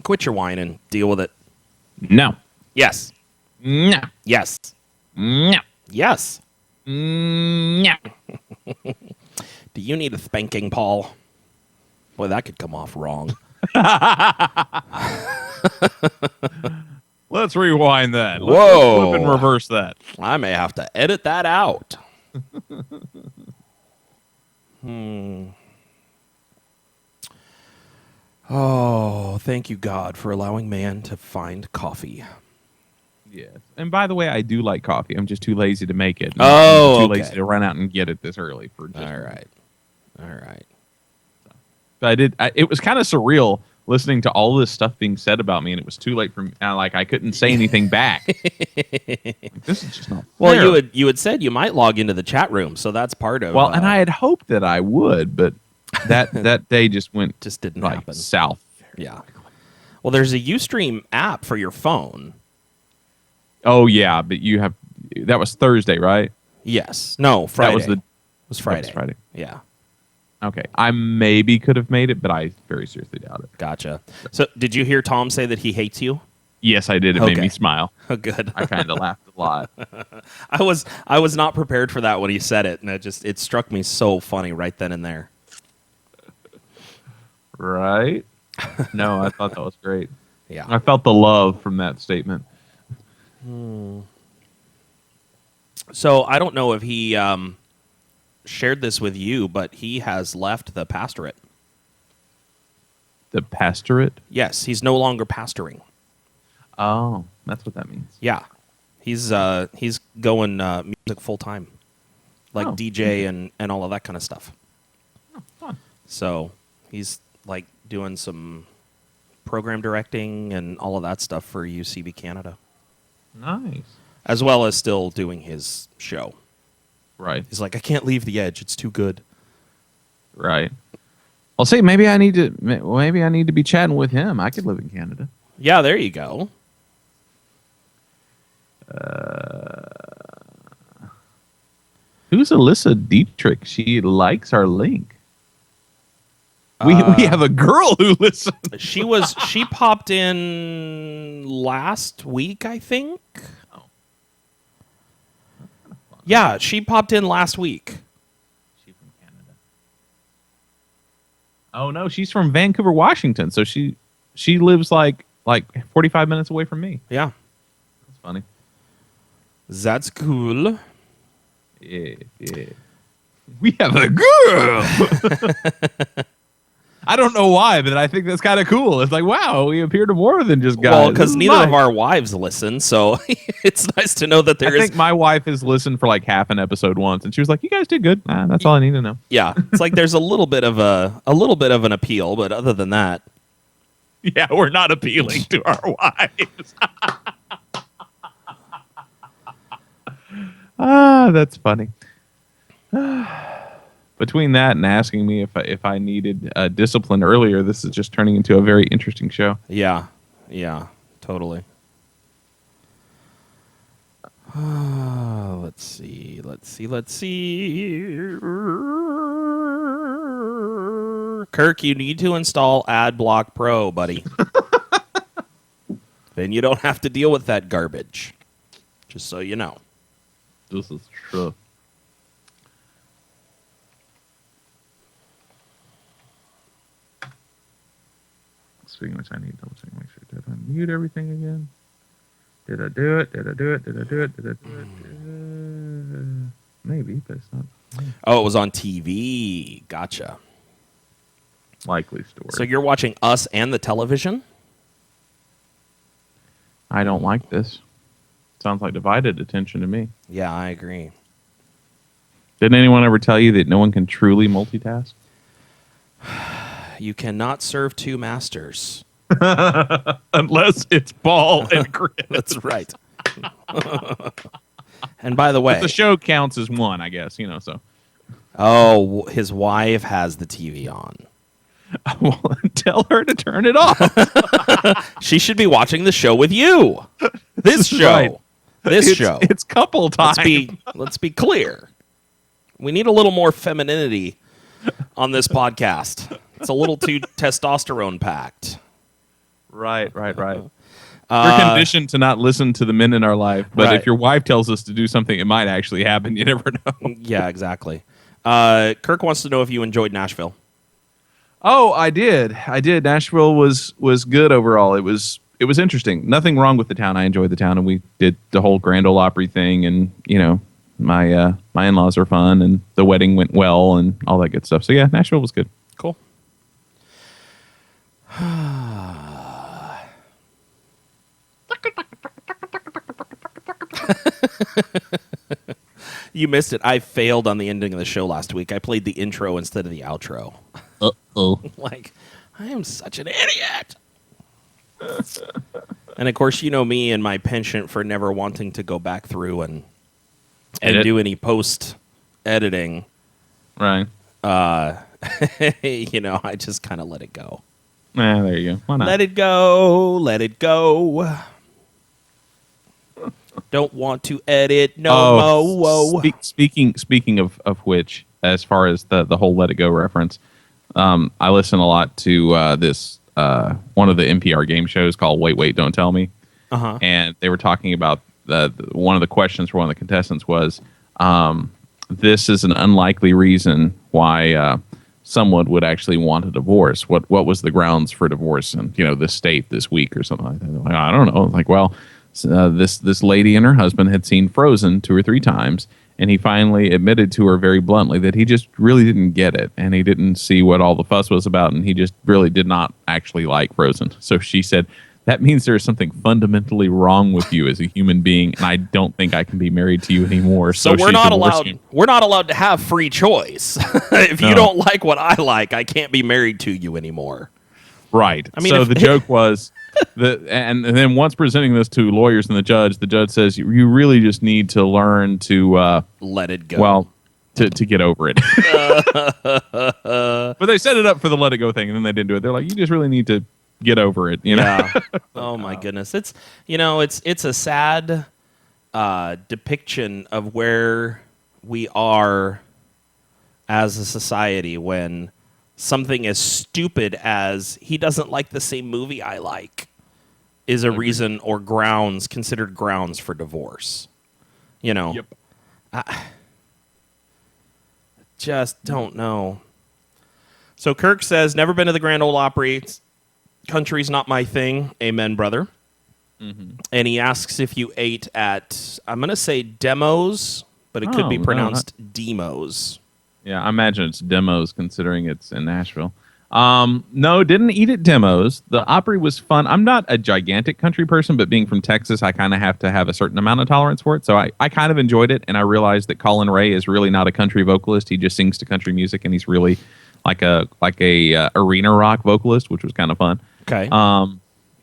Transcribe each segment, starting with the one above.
Quit your whining. Deal with it. No. Yes. No. Yes. No. Yes. No. Do you need a spanking, Paul? Boy, that could come off wrong. Let's rewind that. Whoa. Let's flip and reverse that. I may have to edit that out. Oh, thank you, God, for allowing man to find coffee. Yes. And by the way, I do like coffee. I'm just too lazy to make it. Oh, I'm too okay. lazy to run out and get it this early. For just All right. All right. But it was kind of surreal listening to all this stuff being said about me, and it was too late for me. Like, I couldn't say anything back. Like, this is just not fair. Well, you had said you might log into the chat room, so that's part of. Well, and I had hoped that I would, but that day just didn't like happen. south. Yeah. Well, there's a Ustream app for your phone. Oh yeah, but that was Thursday, right? Yes. No, Friday. It was Friday. That was Friday. Yeah. Okay. I maybe could have made it, but I very seriously doubt it. Gotcha. So, did you hear Tom say that he hates you? Yes, I did. It made me smile. Oh, good. I kind of laughed a lot. I was not prepared for that when he said it, and it struck me so funny right then and there. Right? No, I thought that was great. Yeah. I felt the love from that statement. So I don't know if he shared this with you, but he has left the pastorate. The pastorate? Yes, he's no longer pastoring. Oh, that's what that means. Yeah, he's going music full time, like DJ and all of that kind of stuff. Oh, fun. So he's like doing some program directing and all of that stuff for UCB Canada. Nice. As well as still doing his show. Right. He's like, I can't leave the edge. It's too good. Right. I'll say maybe I need to be chatting with him. I could live in Canada. Yeah, there you go. Who's Alyssa Dietrich? She likes our link. We have a girl who listens. She popped in last week, I think. Oh. Yeah, she popped in last week. She's from Canada. Oh no, she's from Vancouver, Washington. So she lives like 45 minutes away from me. Yeah. That's funny. That's cool. Yeah. We have a girl. I don't know why, but I think that's kind of cool. It's like, wow, we appear to more than just guys. Well, because neither of our wives listen, so it's nice to know that I think my wife has listened for like half an episode once, and she was like, "You guys did good. That's all I need to know." Yeah, it's like there's a little bit of an appeal, but other than that, yeah, we're not appealing to our wives. That's funny. Between that and asking me if I needed discipline earlier, this is just turning into a very interesting show. Yeah, totally. Let's see. Kirk, you need to install AdBlock Pro, buddy. Then you don't have to deal with that garbage. Just so you know. This is true. Speaking of which, I need to double check, make sure. Did I mute everything again? Did I do it? Maybe, but it's not. Oh, it was on TV. Gotcha. Likely story. So you're watching us and the television? I don't like this. Sounds like divided attention to me. Yeah, I agree. Didn't anyone ever tell you that no one can truly multitask? You cannot serve two masters. Unless it's Paul and Chris. That's right. And by the way, but the show counts as one, I guess, so. Oh, his wife has the TV on. Well, tell her to turn it off. She should be watching the show with you. This show. Right. Show. It's couple time. Let's be clear. We need a little more femininity on this podcast. It's a little too testosterone packed. Right. We're conditioned to not listen to the men in our life, but Right. if your wife tells us to do something, it might actually happen. You never know. Yeah, exactly. Kirk wants to know if you enjoyed Nashville. Oh, I did. Nashville was good overall. It was interesting. Nothing wrong with the town. I enjoyed the town, and we did the whole Grand Ole Opry thing, and my in-laws are fun, and the wedding went well, and all that good stuff. So yeah, Nashville was good. Cool. You missed it. I failed on the ending of the show last week. I played the intro instead of the outro. Uh-oh. Like, I am such an idiot. And of course, you know me and my penchant for never wanting to go back through and do any post editing. Right. I just kind of let it go. There you go. Why not? Let it go. Let it go. Don't want to edit no more. Speaking of which, as far as the whole Let It Go reference, I listen a lot to this one of the NPR game shows called Wait, Wait, Don't Tell Me. Uh-huh. And they were talking about one of the questions for one of the contestants was, this is an unlikely reason why someone would actually want a divorce. What was the grounds for divorce in this state this week or something like that? Like, I don't know. Like, well, this lady and her husband had seen Frozen 2 or 3 times, and he finally admitted to her very bluntly that he just really didn't get it, and he didn't see what all the fuss was about, and he just really did not actually like Frozen. So she said, that means there's something fundamentally wrong with you as a human being, and I don't think I can be married to you anymore. So we're not allowed. We're not allowed to have free choice. If you don't like what I like, I can't be married to you anymore. Right. I mean, so the joke was, and then once presenting this to lawyers and the judge says you really just need to learn to let it go. Well, to get over it. But they set it up for the let it go thing, and then they didn't do it. They're like, you just really need to get over it. Yeah. Oh my goodness. It's it's a sad depiction of where we are as a society when something as stupid as he doesn't like the same movie I like is a reason or considered grounds for divorce. Yep. I just don't know. So Kirk says, never been to the Grand Ole Opry. Country's not my thing. Amen, brother. Mm-hmm. And he asks if you ate at, I'm going to say Demos, but it could be pronounced Demos. Yeah, I imagine it's Demos considering it's in Nashville. No, didn't eat at Demos. The Opry was fun. I'm not a gigantic country person, but being from Texas, I kind of have to have a certain amount of tolerance for it. So I kind of enjoyed it, and I realized that Colin Ray is really not a country vocalist. He just sings to country music, and he's really like a arena rock vocalist, which was kind of fun. Okay.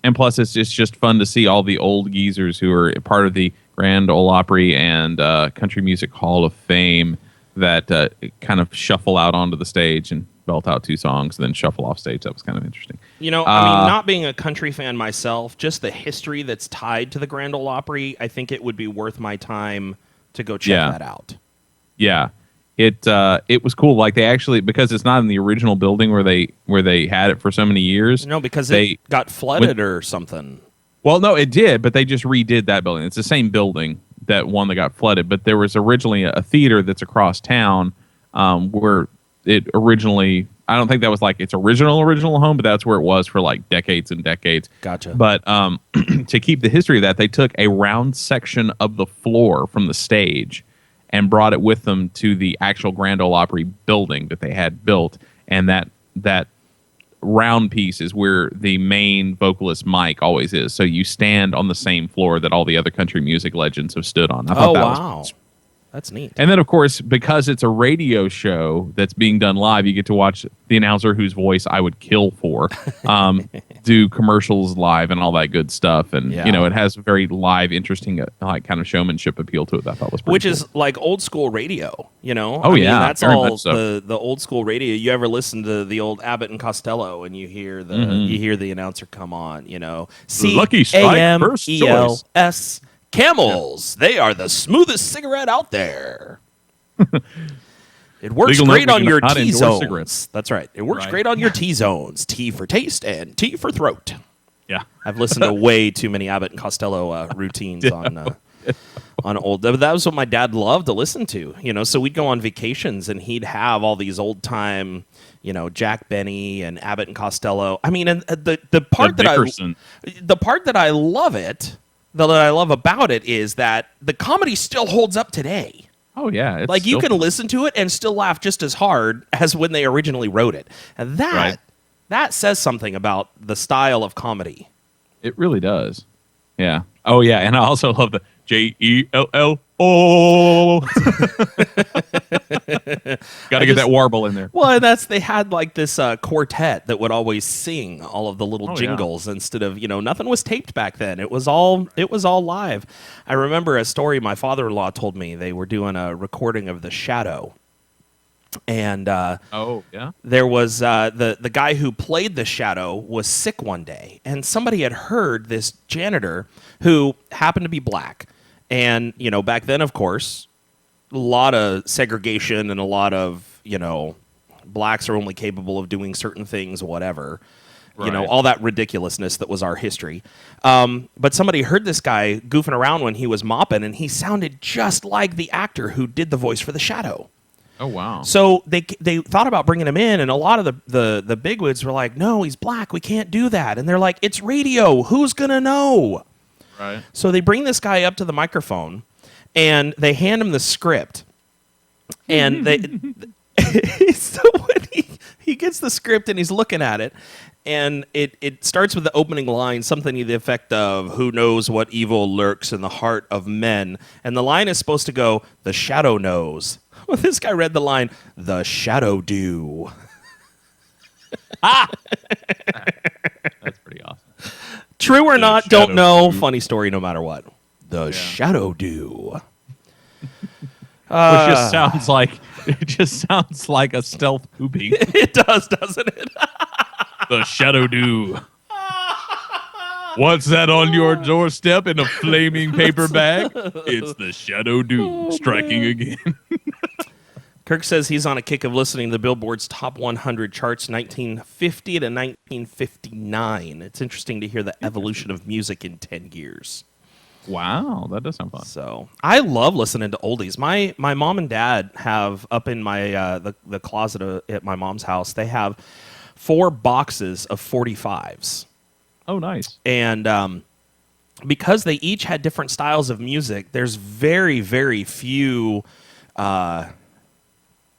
And plus, it's just fun to see all the old geezers who are part of the Grand Ole Opry and Country Music Hall of Fame that kind of shuffle out onto the stage and belt out 2 songs and then shuffle off stage. That was kind of interesting. I mean, not being a country fan myself, just the history that's tied to the Grand Ole Opry, I think it would be worth my time to go check that out. Yeah. It was cool. Like they actually, because it's not in the original building where they had it for so many years. No, because it got flooded or something. Well, no, it did, but they just redid that building. It's the same building, that one that got flooded, but there was originally a theater that's across town where it originally, I don't think that was like its original home, but that's where it was for like decades and decades. Gotcha. But to keep the history of that, they took a round section of the floor from the stage and brought it with them to the actual Grand Ole Opry building that they had built, and that round piece is where the main vocalist mic always is. So you stand on the same floor that all the other country music legends have stood on. I thought that was that's neat. And then, of course, because it's a radio show that's being done live, you get to watch the announcer whose voice I would kill for do commercials live and all that good stuff. And, it has a very live, interesting, like kind of showmanship appeal to it that I thought was pretty cool. Is like old school radio, Oh, I mean, yeah. that's all the old school radio. You ever listen to the old Abbott and Costello and you hear the announcer come on, Lucky Strike, first choice. C-A-M-E-L-S. Camels, they are the smoothest cigarette out there. It works great on your T-zones. That's right. It works great on your T-zones. T for taste and T for throat. Yeah. I've listened to way too many Abbott and Costello routines on old. That was what my dad loved to listen to. So we'd go on vacations and he'd have all these old time, Jack Benny and Abbott and Costello. I mean, and the part that I love that I love about it is that the comedy still holds up today. Oh yeah, like you can listen to it and still laugh just as hard as when they originally wrote it, and that says something about the style of comedy. It really does. Yeah. Oh yeah, and I also love the JELLO. Got to get that warble in there. Well, they had like this quartet that would always sing all of the little jingles instead of, nothing was taped back then. It was all live. I remember a story my father-in-law told me. They were doing a recording of The Shadow. And there was the guy who played the Shadow was sick one day, and somebody had heard this janitor who happened to be black. And, back then, of course, a lot of segregation and a lot of, blacks are only capable of doing certain things, whatever. Right. All that ridiculousness that was our history. But somebody heard this guy goofing around when he was mopping, and he sounded just like the actor who did the voice for the Shadow. Oh, wow. So they thought about bringing him in, and a lot of the bigwigs were like, no, he's black. We can't do that. And they're like, it's radio. Who's going to know? Right. So they bring this guy up to the microphone, and they hand him the script. And so when he gets the script and he's looking at it, and it starts with the opening line, something to the effect of, who knows what evil lurks in the heart of men. And the line is supposed to go, the Shadow knows. Well, this guy read the line, the Shadow do. That's pretty awesome. True or not, don't know. Funny story no matter what. The Shadow do. Which just sounds like a stealth pooping. It does, doesn't it? The Shadow do. What's that on your doorstep in a flaming paper bag? It's the Shadow do striking again. Kirk says he's on a kick of listening to the Billboard's Top 100 charts 1950 to 1959. It's interesting to hear the evolution of music in 10 years. Wow, that does sound fun. So I love listening to oldies. My mom and dad have up in my the closet at my mom's house, they have 4 boxes of 45s. Oh, nice. And because they each had different styles of music, there's very, very few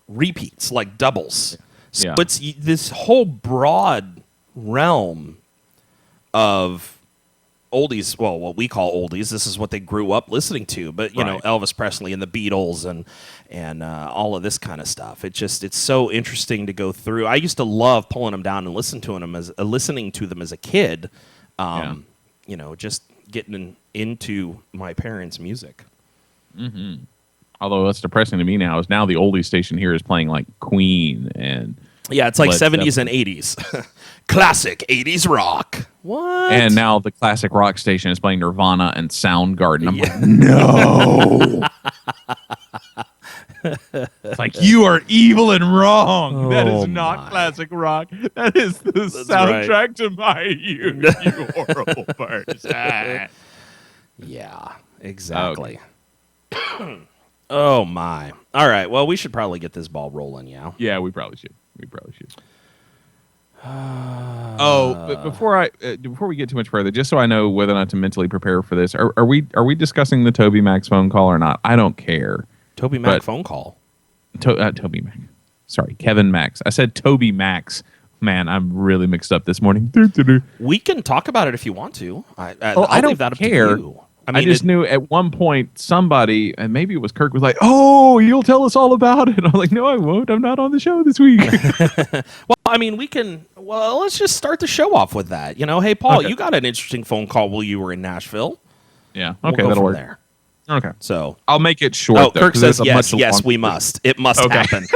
repeats, like doubles. So it's this whole broad realm of oldies, well, what we call oldies. This is what they grew up listening to. But, you know, Elvis Presley and the Beatles and all of this kind of stuff. It's so interesting to go through. I used to love pulling them down and listening to them as a kid. You know, just getting into my parents' music. Mm-hmm. Although what's depressing to me now is now the oldies station here is playing like Queen and it's like 70s and 80s. Classic 80s rock. What? And now the classic rock station is playing Nirvana and Soundgarden. I'm like, no. It's like, you are evil and wrong. That is not classic rock. That is the soundtrack to my youth, you horrible person. Yeah, exactly. Okay. Oh, my. All right. Well, we should probably get this ball rolling, yeah? Yeah, we probably should. But before we get too much further, just so I know whether or not to mentally prepare for this, are we discussing the Toby Max phone call or not? I don't care. Toby Max phone call? Toby Max. Sorry, Kevin Max. I said Toby Max. Man, I'm really mixed up this morning. We can talk about it if you want to. I don't care. I just knew at one point somebody, and maybe it was Kirk, was like, "Oh, you'll tell us all about it." I'm like, "No, I won't. I'm not on the show this week." Well, I mean, we can. Well, let's just start the show off with that. You know, hey, Paul, you got an interesting phone call while you were in Nashville. Yeah. Okay, that'll work. There. Okay. So I'll make it short. Oh, Kirk says yes, we must. It must happen.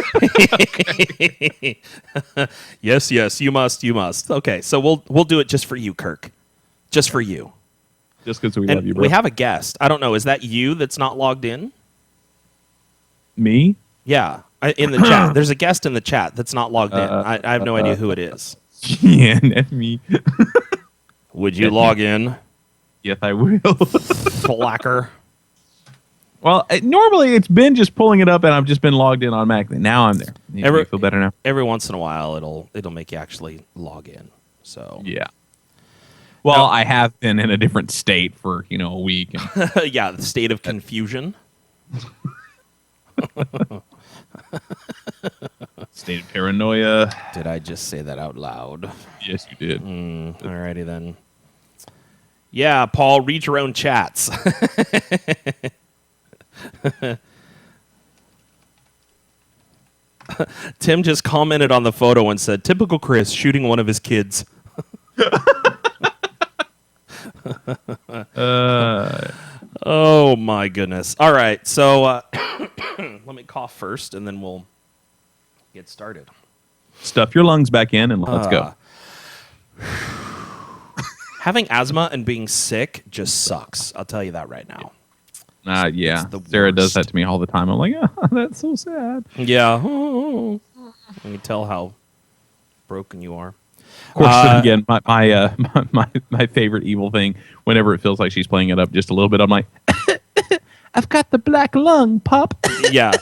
Yes, you must. Okay, so we'll do it just for you, Kirk. Just for you. Just because we love you, bro. We have a guest. I don't know. Is that you that's not logged in? Me? Yeah. In the chat. There's a guest in the chat that's not logged in. I have no idea who it is. Yeah, that's me. Would you log in? Yes, I will. Slacker. Well, normally it's been just pulling it up, and I've just been logged in automatically. Now I'm there. You feel better now? Every once in a while, it'll make you actually log in. So yeah. Well, I have been in a different state for a week. And yeah, the state of confusion. State of paranoia. Did I just say that out loud? Yes, you did. Alrighty then. Yeah, Paul, read your own chats. Tim just commented on the photo and said, "Typical Chris shooting one of his kids." Oh my goodness. All right, so let me cough first and then we'll get started. Stuff your lungs back in and let's go. Having asthma and being sick just sucks. I'll tell you that right now. Yeah. Sarah does that to me all the time. I'm like, oh, that's so sad. Yeah. Oh. I can tell how broken you are. Of course, again, my favorite evil thing, whenever it feels like she's playing it up just a little bit, I'm like, I've got the black lung, Pop. Yeah.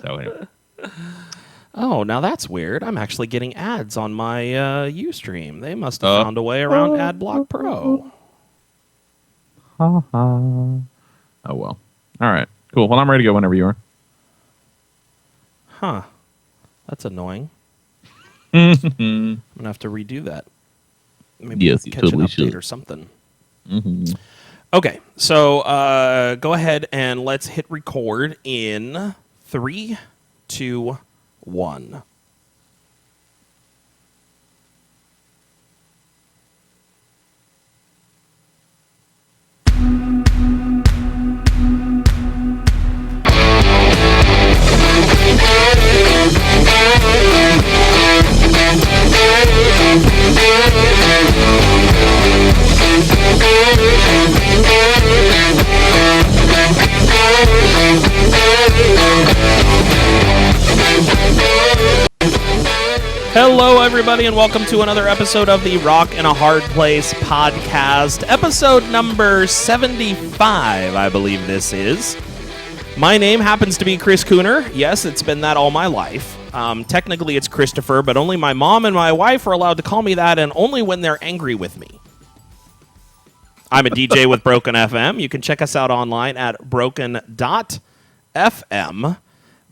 So anyway. Oh, now that's weird. I'm actually getting ads on my Ustream. They must have found a way around AdBlock Pro. Oh, well. All right. Cool. Well, I'm ready to go whenever you are. Huh. That's annoying. I'm going to have to redo that. Maybe yes, you catch totally an update should. or something. Mm-hmm. Okay, so go ahead and let's hit record in 3, 2, 1. Hello, everybody, and welcome to another episode of the Rock in a Hard Place podcast, episode number 75, I believe this is. My name happens to be Chris Cooner. Yes, it's been that all my life. Technically, it's Christopher, but only my mom and my wife are allowed to call me that, and only when they're angry with me. I'm a DJ with Broken FM. You can check us out online at broken.fm.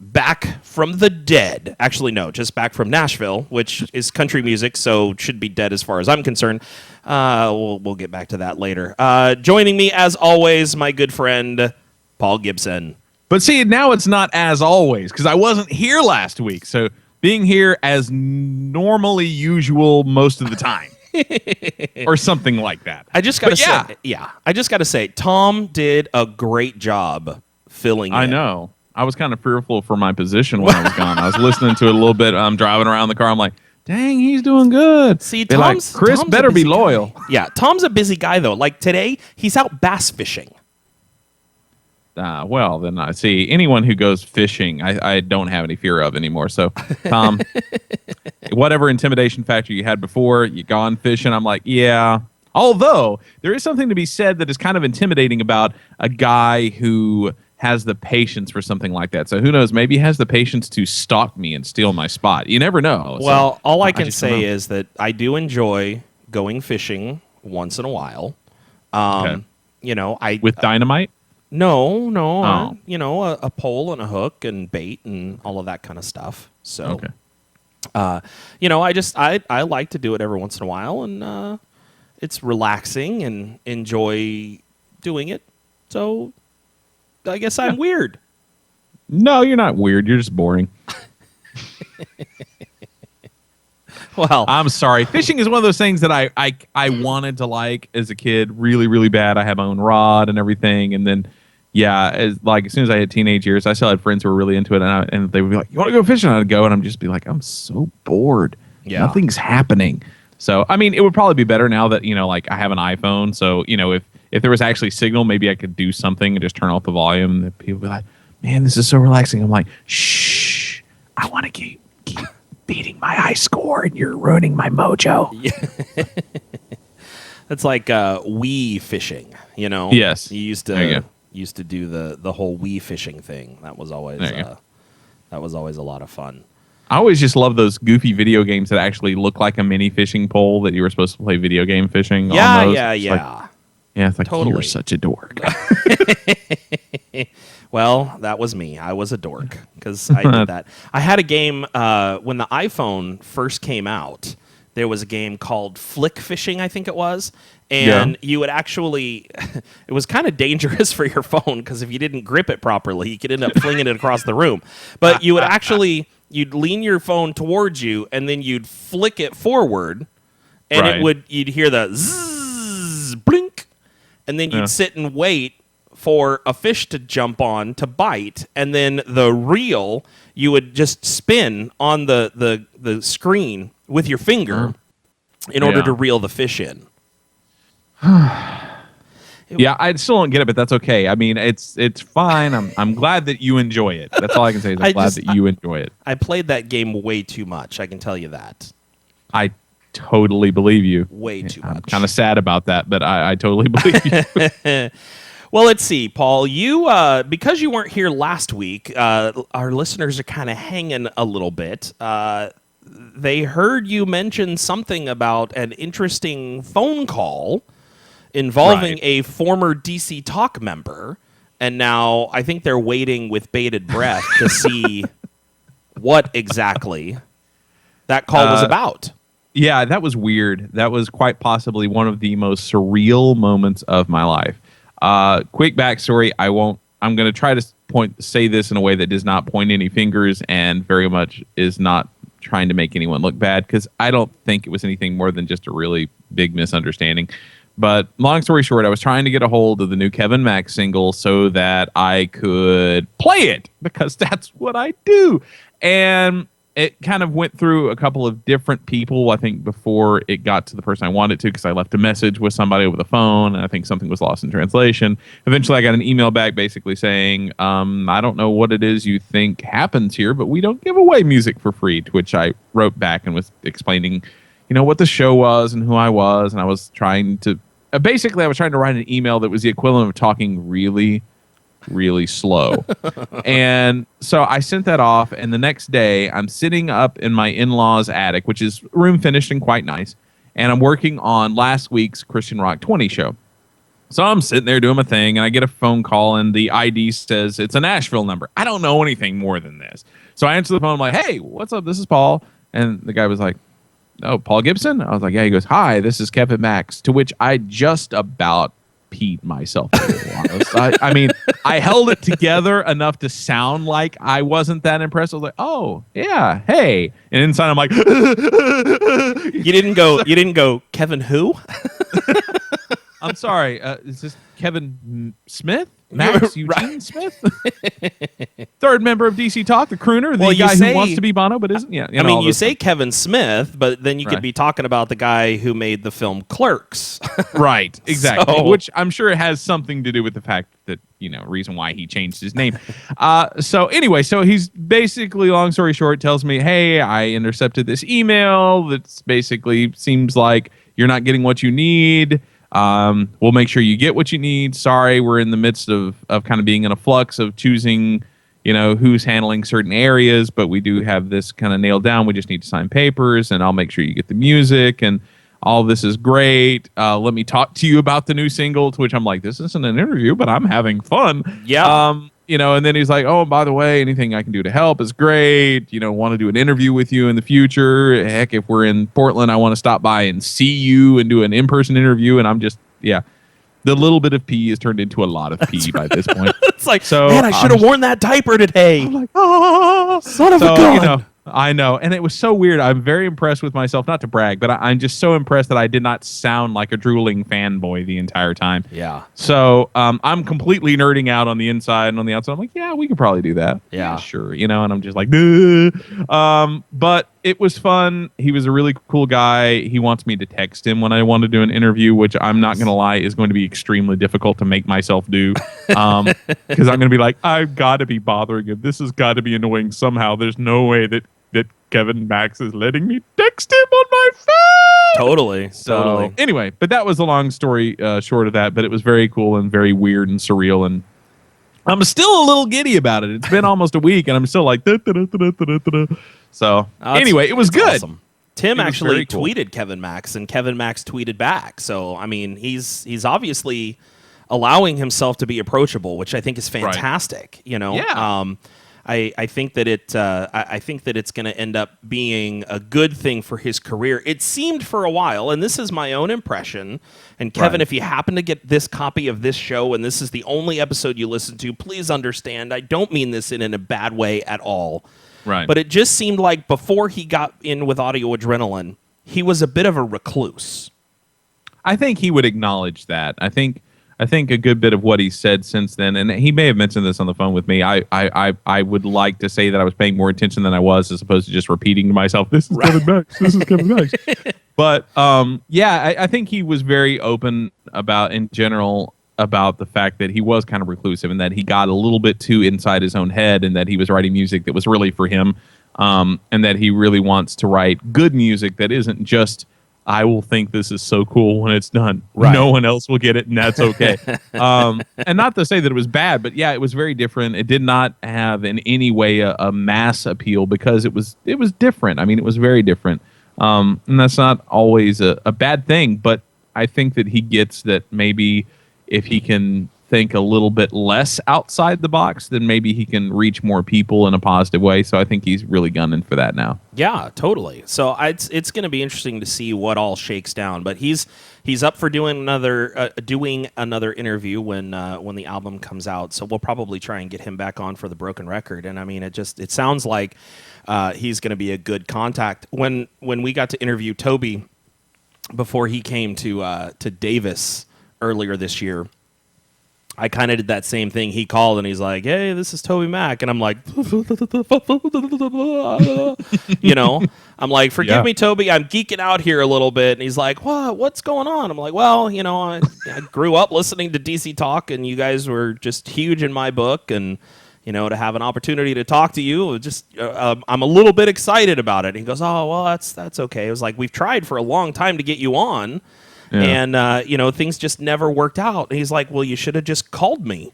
Back from the dead. Actually, no, just back from Nashville, which is country music, so should be dead as far as I'm concerned. We'll get back to that later. Joining me, as always, my good friend, Paul Gibson. But see, now it's not as always, because I wasn't here last week. So being here as normally usual most of the time. Or something like that. I just got to say, Tom did a great job filling in. I know. I was kind of fearful for my position when I was gone. I was listening to it a little bit. I'm driving around the car. I'm like, dang, he's doing good. See, Chris better be loyal. Guy. Yeah, Tom's a busy guy, though. Like today, he's out bass fishing. Well, then I see anyone who goes fishing, I don't have any fear of anymore. So, Tom, whatever intimidation factor you had before, you gone fishing. I'm like, yeah. Although there is something to be said that is kind of intimidating about a guy who has the patience for something like that. So who knows? Maybe he has the patience to stalk me and steal my spot. You never know. Well, so, all I can say is that I do enjoy going fishing once in a while. Okay. You know, with dynamite. No. A pole and a hook and bait and all of that kind of stuff. So, okay. I like to do it every once in a while, and it's relaxing and enjoy doing it. So, I guess I'm weird. No, you're not weird. You're just boring. Well, I'm sorry. Fishing is one of those things that I wanted to like as a kid really, really bad. I had my own rod and everything, and then as soon as I hit teenage years, I still had friends who were really into it, and they would be like, "You want to go fishing?" I'd go, and I'm just be like, "I'm so bored. Yeah, nothing's happening." So I mean, it would probably be better now that I have an iPhone. So if there was actually signal, maybe I could do something and just turn off the volume. And people would be like, "Man, this is so relaxing." I'm like, "Shh, I want to keep beating my high score and you're ruining my mojo. That's like Wii fishing, you know? Yes. You used to do the whole Wii fishing thing. That was always a lot of fun. I always just love those goofy video games that actually look like a mini fishing pole that you were supposed to play video game fishing on those. It's like, totally. You're such a dork. Well, that was me. I was a dork because I did that. I had a game when the iPhone first came out. There was a game called Flick Fishing, I think it was. And you would actually, it was kind of dangerous for your phone because if you didn't grip it properly, you could end up flinging it across the room. But you would actually, you'd lean your phone towards you and then you'd flick it forward and you'd hear the zzz, blink. And then you'd sit and wait for a fish to jump on to bite. And then the reel, you would just spin on the screen with your finger in order to reel the fish in. Yeah, I still don't get it, but that's okay. I mean, it's fine. I'm glad that you enjoy it. That's all I can say is I'm glad that you enjoy it. I played that game way too much. I can tell you that. I totally believe you. Way too much. I'm kind of sad about that, but I totally believe you. Well, let's see, Paul. You because you weren't here last week, our listeners are kind of hanging a little bit. They heard you mention something about an interesting phone call involving a former DC Talk member, and now I think they're waiting with bated breath to see what exactly that call was about. Yeah, that was weird. That was quite possibly one of the most surreal moments of my life. Quick backstory. I'm going to try to say this in a way that does not point any fingers and very much is not trying to make anyone look bad, because I don't think it was anything more than just a really big misunderstanding. But long story short, I was trying to get a hold of the new Kevin Max single so that I could play it, because that's what I do. And it kind of went through a couple of different people, I think, before it got to the person I wanted to, because I left a message with somebody over the phone, and I think something was lost in translation. Eventually, I got an email back basically saying, I don't know what it is you think happens here, but we don't give away music for free, to which I wrote back and was explaining, what the show was and who I was, and I was trying to... Basically, I was trying to write an email that was the equivalent of talking really, really slow. And so I sent that off, and the next day I'm sitting up in my in-laws' attic, which is room finished and quite nice, and I'm working on last week's Christian Rock 20 show. So I'm sitting there doing my thing, and I get a phone call, and the ID says it's a Nashville number. I don't know anything more than this. So I answer the phone, I'm like, hey, what's up? This is Paul. And the guy was like, oh, Paul Gibson? I was like, yeah. He goes, hi, this is Kevin Max, to which I just about peed myself. I mean, I held it together enough to sound like I wasn't that impressed. I was like, oh, yeah, hey. And inside I'm like, You didn't go, Kevin who? I'm sorry, is this Kevin Smith? Max Eugene Smith? Third member of DC Talk, the crooner, the guy who wants to be Bono but isn't. Yeah, you say Kevin Smith, but then you could be talking about the guy who made the film Clerks. Right, exactly. Which I'm sure has something to do with the fact that, reason why he changed his name. So anyway, so he's basically, long story short, tells me, hey, I intercepted this email that's basically seems like you're not getting what you need. We'll make sure you get what you need. Sorry, we're in the midst of kind of being in a flux of choosing, who's handling certain areas, but we do have this kind of nailed down. We just need to sign papers, and I'll make sure you get the music, and all this is great. Let me talk to you about the new single, to which I'm like, this isn't an interview, but I'm having fun. Yeah. And then he's like, oh, by the way, anything I can do to help is great. Want to do an interview with you in the future. Heck, if we're in Portland, I want to stop by and see you and do an in-person interview. And I'm just, the little bit of pee has turned into a lot of pee by this point. It's like, man, I should have worn that diaper today. I'm like, son of a gun. I know. And it was so weird. I'm very impressed with myself, not to brag, but I'm just so impressed that I did not sound like a drooling fanboy the entire time. Yeah. So I'm completely nerding out on the inside, and on the outside, I'm like, yeah, we could probably do that. Yeah. Sure. And I'm just like, duh. But it was fun. He was a really cool guy. He wants me to text him when I want to do an interview, which I'm not going to lie is going to be extremely difficult to make myself do. Because I'm going to be like, I've got to be bothering him. This has got to be annoying somehow. There's no way that Kevin Max is letting me text him on my phone. Totally. Anyway, but that was a long story short of that, but it was very cool and very weird and surreal, and I'm still a little giddy about it. It's been almost a week, and I'm still like, da, da, da, da, da, da, da. So anyway, it was good. Awesome. Tim actually tweeted Kevin Max, and Kevin Max tweeted back. So I mean, he's obviously allowing himself to be approachable, which I think is fantastic. Right. You know, yeah. I think that it's going to end up being a good thing for his career. It seemed for a while, and this is my own impression. And Kevin, if you happen to get this copy of this show, and this is the only episode you listen to, please understand, I don't mean this in a bad way at all. Right. But it just seemed like before he got in with Audio Adrenaline, he was a bit of a recluse. I think he would acknowledge that. I think a good bit of what he said since then, and he may have mentioned this on the phone with me, I would like to say that I was paying more attention than I was, as opposed to just repeating to myself, this is Kevin Max, this is Kevin Max. But I think he was very open about, in general, about the fact that he was kind of reclusive and that he got a little bit too inside his own head, and that he was writing music that was really for him, and that he really wants to write good music that isn't just, I will think this is so cool when it's done. Right. No one else will get it, and that's okay. And not to say that it was bad, but yeah, it was very different. It did not have in any way a mass appeal, because it was different. I mean, it was very different. And that's not always a bad thing, but I think that he gets that maybe if he can think a little bit less outside the box, then maybe he can reach more people in a positive way. So I think he's really gunning for that now. Yeah, totally. So it's going to be interesting to see what all shakes down. But he's up for doing another interview when the album comes out. So we'll probably try and get him back on for the Broken Record. And I mean, it sounds like he's going to be a good contact. When we got to interview Toby before he came to Davis earlier this year, I kind of did that same thing. He called and he's like, "Hey, this is Toby Mac," and I'm like, you know, I'm like, "Forgive me, Toby, I'm geeking out here a little bit." And he's like, "What's going on?" I'm like, "Well, you know, I grew up listening to DC Talk, and you guys were just huge in my book, and you know, to have an opportunity to talk to you, just I'm a little bit excited about it." And he goes, "Oh, well, that's okay." It was like, "We've tried for a long time to get you on." Yeah. And, you know, things just never worked out. And he's like, "Well, you should have just called me."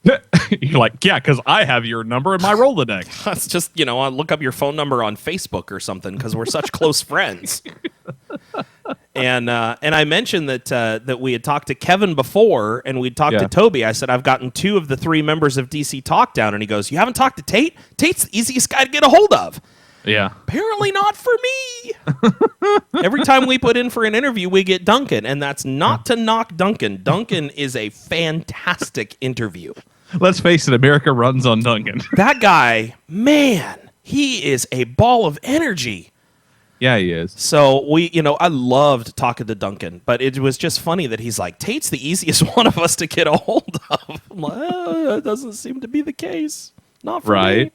You're like, "Yeah, because I have your number in my Rolodex." That's just, you know, I'll look up your phone number on Facebook or something, because we're such close friends. And I mentioned that we had talked to Kevin before, and we'd talked to Toby. I said, "I've gotten 2 of the 3 members of DC Talk down." And he goes, "You haven't talked to Tate? Tate's the easiest guy to get a hold of." Yeah. Apparently not for me. Every time we put in for an interview, we get Duncan, and that's not to knock Duncan. Duncan is a fantastic interview. Let's face it, America runs on Duncan. That guy, man, he is a ball of energy. Yeah, he is. So I loved talking to Duncan, but it was just funny that he's like, "Tate's the easiest one of us to get a hold of." I'm like, that doesn't seem to be the case. Not for me.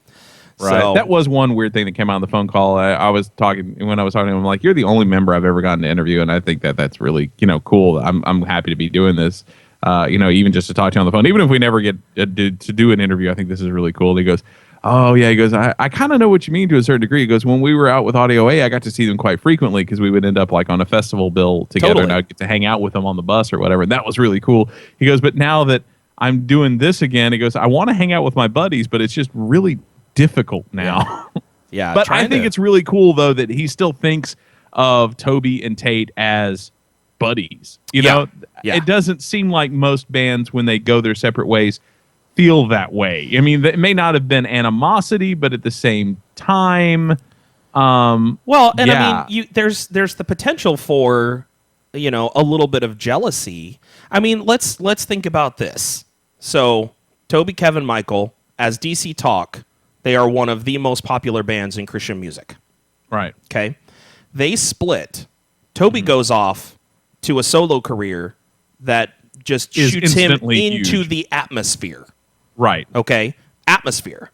Right. So, that was one weird thing that came out on the phone call. I was talking to him, I'm like, "You're the only member I've ever gotten to interview," and I think that's really, cool. I'm happy to be doing this. Even just to talk to you on the phone, even if we never get to do an interview, I think this is really cool. And he goes, "Oh yeah," he goes, I kind of know what you mean to a certain degree. He goes, "When we were out with Audio A, I got to see them quite frequently, because we would end up like on a festival bill together, and I'd get to hang out with them on the bus or whatever. And that was really cool." He goes, "But now that I'm doing this again," he goes, "I want to hang out with my buddies, but it's just really difficult now." Yeah. But I think it's really cool, though, that he still thinks of Toby and Tate as buddies. You know, it doesn't seem like most bands, when they go their separate ways, feel that way. I mean, it may not have been animosity, but at the same time, I mean, there's the potential for, a little bit of jealousy. I mean, let's think about this. So, Toby, Kevin, Michael, as DC Talk, they are one of the most popular bands in Christian music. Right. Okay. They split. Toby goes off to a solo career that just shoots him into the atmosphere. Right. Okay. Atmosphere.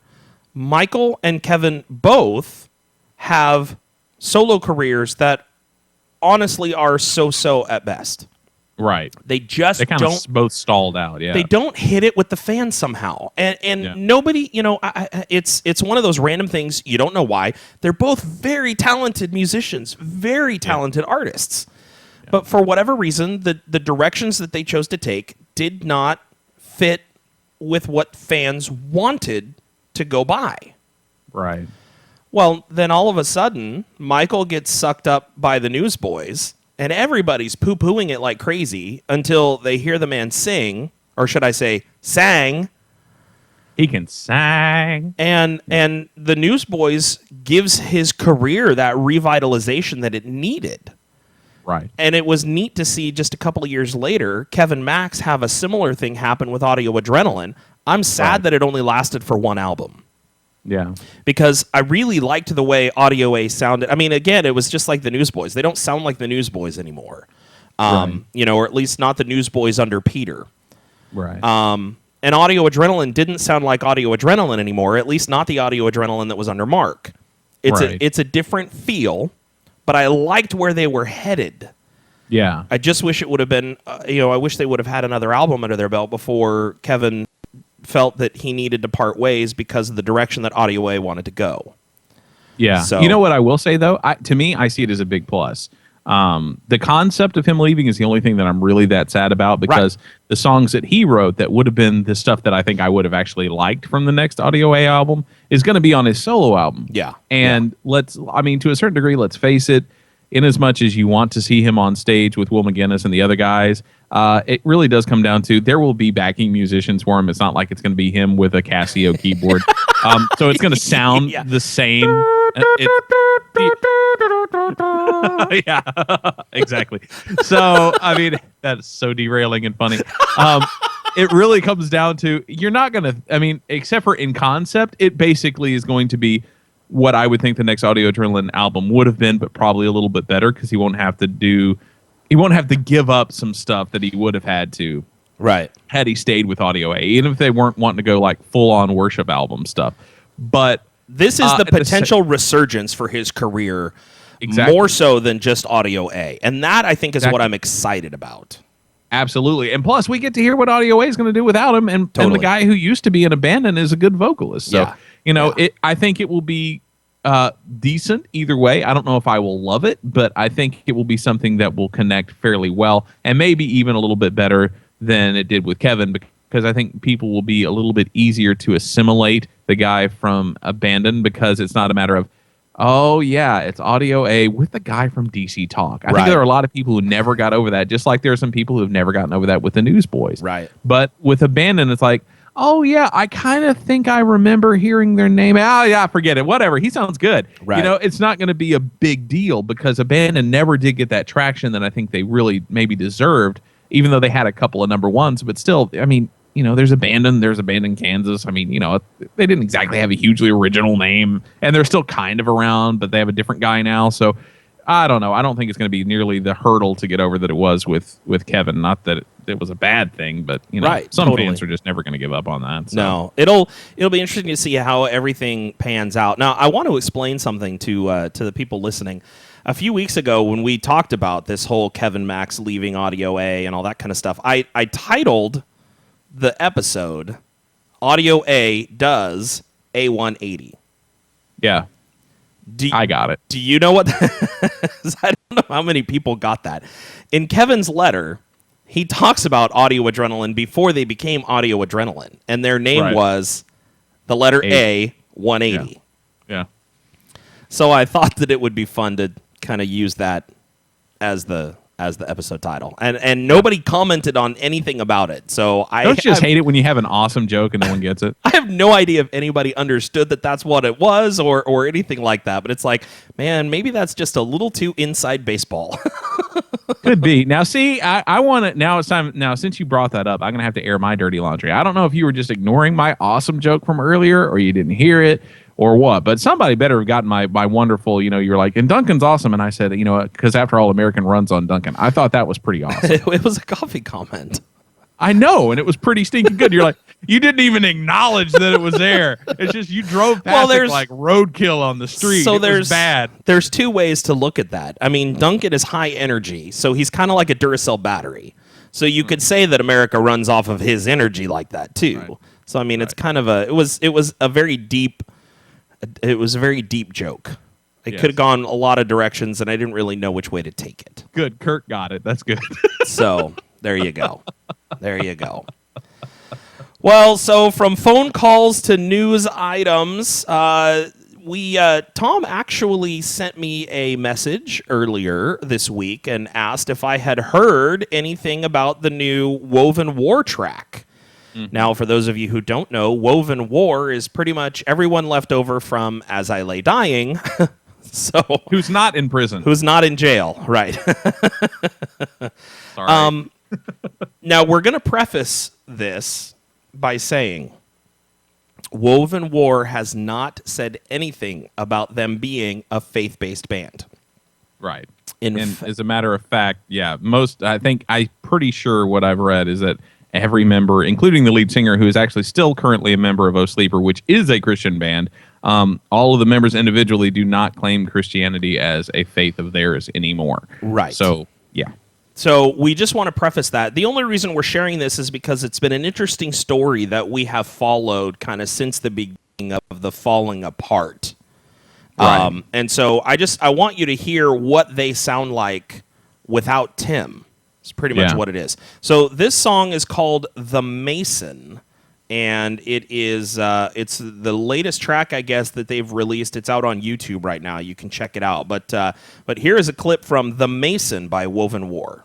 Michael and Kevin both have solo careers that honestly are so-so at best. Right. They just They kind don't. of both stalled out. Yeah. They don't hit it with the fans somehow, and nobody, it's one of those random things. You don't know why. They're both very talented musicians, very talented artists, but for whatever reason, the directions that they chose to take did not fit with what fans wanted to go by. Right. Well, then all of a sudden, Michael gets sucked up by the Newsboys, and everybody's poo-pooing it like crazy until they hear the man sing, or should I say, sang. He can sing. And the Newsboys gives his career that revitalization that it needed. Right. And it was neat to see just a couple of years later, Kevin Max have a similar thing happen with Audio Adrenaline. I'm sad that it only lasted for one album. Yeah. Because I really liked the way Audio A sounded. I mean, again, it was just like the Newsboys. They don't sound like the Newsboys anymore. Or at least not the Newsboys under Peter. Right. And Audio Adrenaline didn't sound like Audio Adrenaline anymore, at least not the Audio Adrenaline that was under Mark. It's a different feel, but I liked where they were headed. Yeah. I just wish it would have been, I wish they would have had another album under their belt before Kevin felt that he needed to part ways because of the direction that Audio A wanted to go. Yeah. So, you know what I will say, though? To me, I see it as a big plus. The concept of him leaving is the only thing that I'm really that sad about, because the songs that he wrote that would have been the stuff that I think I would have actually liked from the next Audio A album is going to be on his solo album. Yeah. And to a certain degree, let's face it, in as much as you want to see him on stage with Will McGinnis and the other guys, it really does come down to there will be backing musicians for him. It's not like it's going to be him with a Casio keyboard. So it's going to sound the same. Yeah, exactly. So, I mean, that's so derailing and funny. It really comes down to you're not going to, except for in concept, it basically is going to be what I would think the next Audio Adrenaline album would have been, but probably a little bit better because he won't have to give up some stuff that he would have had to had he stayed with Audio A, even if they weren't wanting to go like full on worship album stuff. But this is the potential resurgence for his career, more so than just Audio A, and that I think is what I'm excited about. Absolutely. And plus we get to hear what Audio A is going to do without him, and the guy who used to be in Abandon is a good vocalist. So I think it will be decent either way. I don't know if I will love it, but I think it will be something that will connect fairly well, and maybe even a little bit better than it did with Kevin, because I think people will be a little bit easier to assimilate the guy from Abandon, because it's not a matter of, oh yeah, it's Audio A with the guy from DC Talk. I think there are a lot of people who never got over that, just like there are some people who have never gotten over that with the Newsboys. Right. But with Abandon, it's like, oh yeah, I kind of think I remember hearing their name. Oh yeah, forget it. Whatever. He sounds good. Right. It's not going to be a big deal because Abandon never did get that traction that I think they really maybe deserved, even though they had a couple of number ones. But still, there's Abandon Kansas. They didn't exactly have a hugely original name, and they're still kind of around, but they have a different guy now. So I don't know. I don't think it's going to be nearly the hurdle to get over that it was with Kevin. Not that it was a bad thing, but some fans are just never going to give up on that. So. No, it'll be interesting to see how everything pans out. Now, I want to explain something to the people listening. A few weeks ago, when we talked about this whole Kevin Max leaving Audio A and all that kind of stuff, I titled the episode "Audio A Does A180." Yeah. I got it. Do you know what that is? I don't know how many people got that. In Kevin's letter, he talks about Audio Adrenaline before they became Audio Adrenaline, and their name was the letter A 180. Yeah. So I thought that it would be fun to kind of use that as the episode title, and nobody commented on anything about it. So don't you just hate it when you have an awesome joke and no one gets it? I have no idea if anybody understood that that's what it was or anything like that. But it's like, man, maybe that's just a little too inside baseball. Could be. Now, see, I want to. Now it's time. Now, since you brought that up, I'm gonna have to air my dirty laundry. I don't know if you were just ignoring my awesome joke from earlier, or you didn't hear it, or what. But somebody better have gotten my wonderful. You're like, and Duncan's awesome, and I said, because after all, American runs on Duncan. I thought that was pretty awesome. It was a coffee comment. I know, and it it was pretty stinking good. You're like, you didn't even acknowledge that it was there. It's just you drove past it like roadkill on the street. So it was bad. There's two ways to look at that. I mean, Duncan is high energy, so he's kind of like a Duracell battery. So you could say that America runs off of his energy like that too. Right. So I mean, it's kind of it was a very deep joke. It could have gone a lot of directions, and I didn't really know which way to take it. Good, Kirk got it. That's good. So there you go. There you go. Well, so from phone calls to news items, Tom actually sent me a message earlier this week and asked if I had heard anything about the new Woven War track. Now, for those of you who don't know, Woven War is pretty much everyone left over from As I Lay Dying. So who's not in prison? Who's not in jail, right? Sorry. Now, we're going to preface this by saying Woven War has not said anything about them being a faith-based band. Right. And as a matter of fact, yeah, I'm pretty sure what I've read is that every member, including the lead singer, who is actually still currently a member of O Sleeper, which is a Christian band, all of the members individually do not claim Christianity as a faith of theirs anymore. Right. So, yeah. So we just want to preface that. The only reason we're sharing this is because it's been an interesting story that we have followed kind of since the beginning of the falling apart. Right. And so I want you to hear what they sound like without Tim. It's pretty much what it is. So this song is called The Mason, and it is it's the latest track, I guess, that they've released. It's out on YouTube right now. You can check it out. But here is a clip from The Mason by Woven War.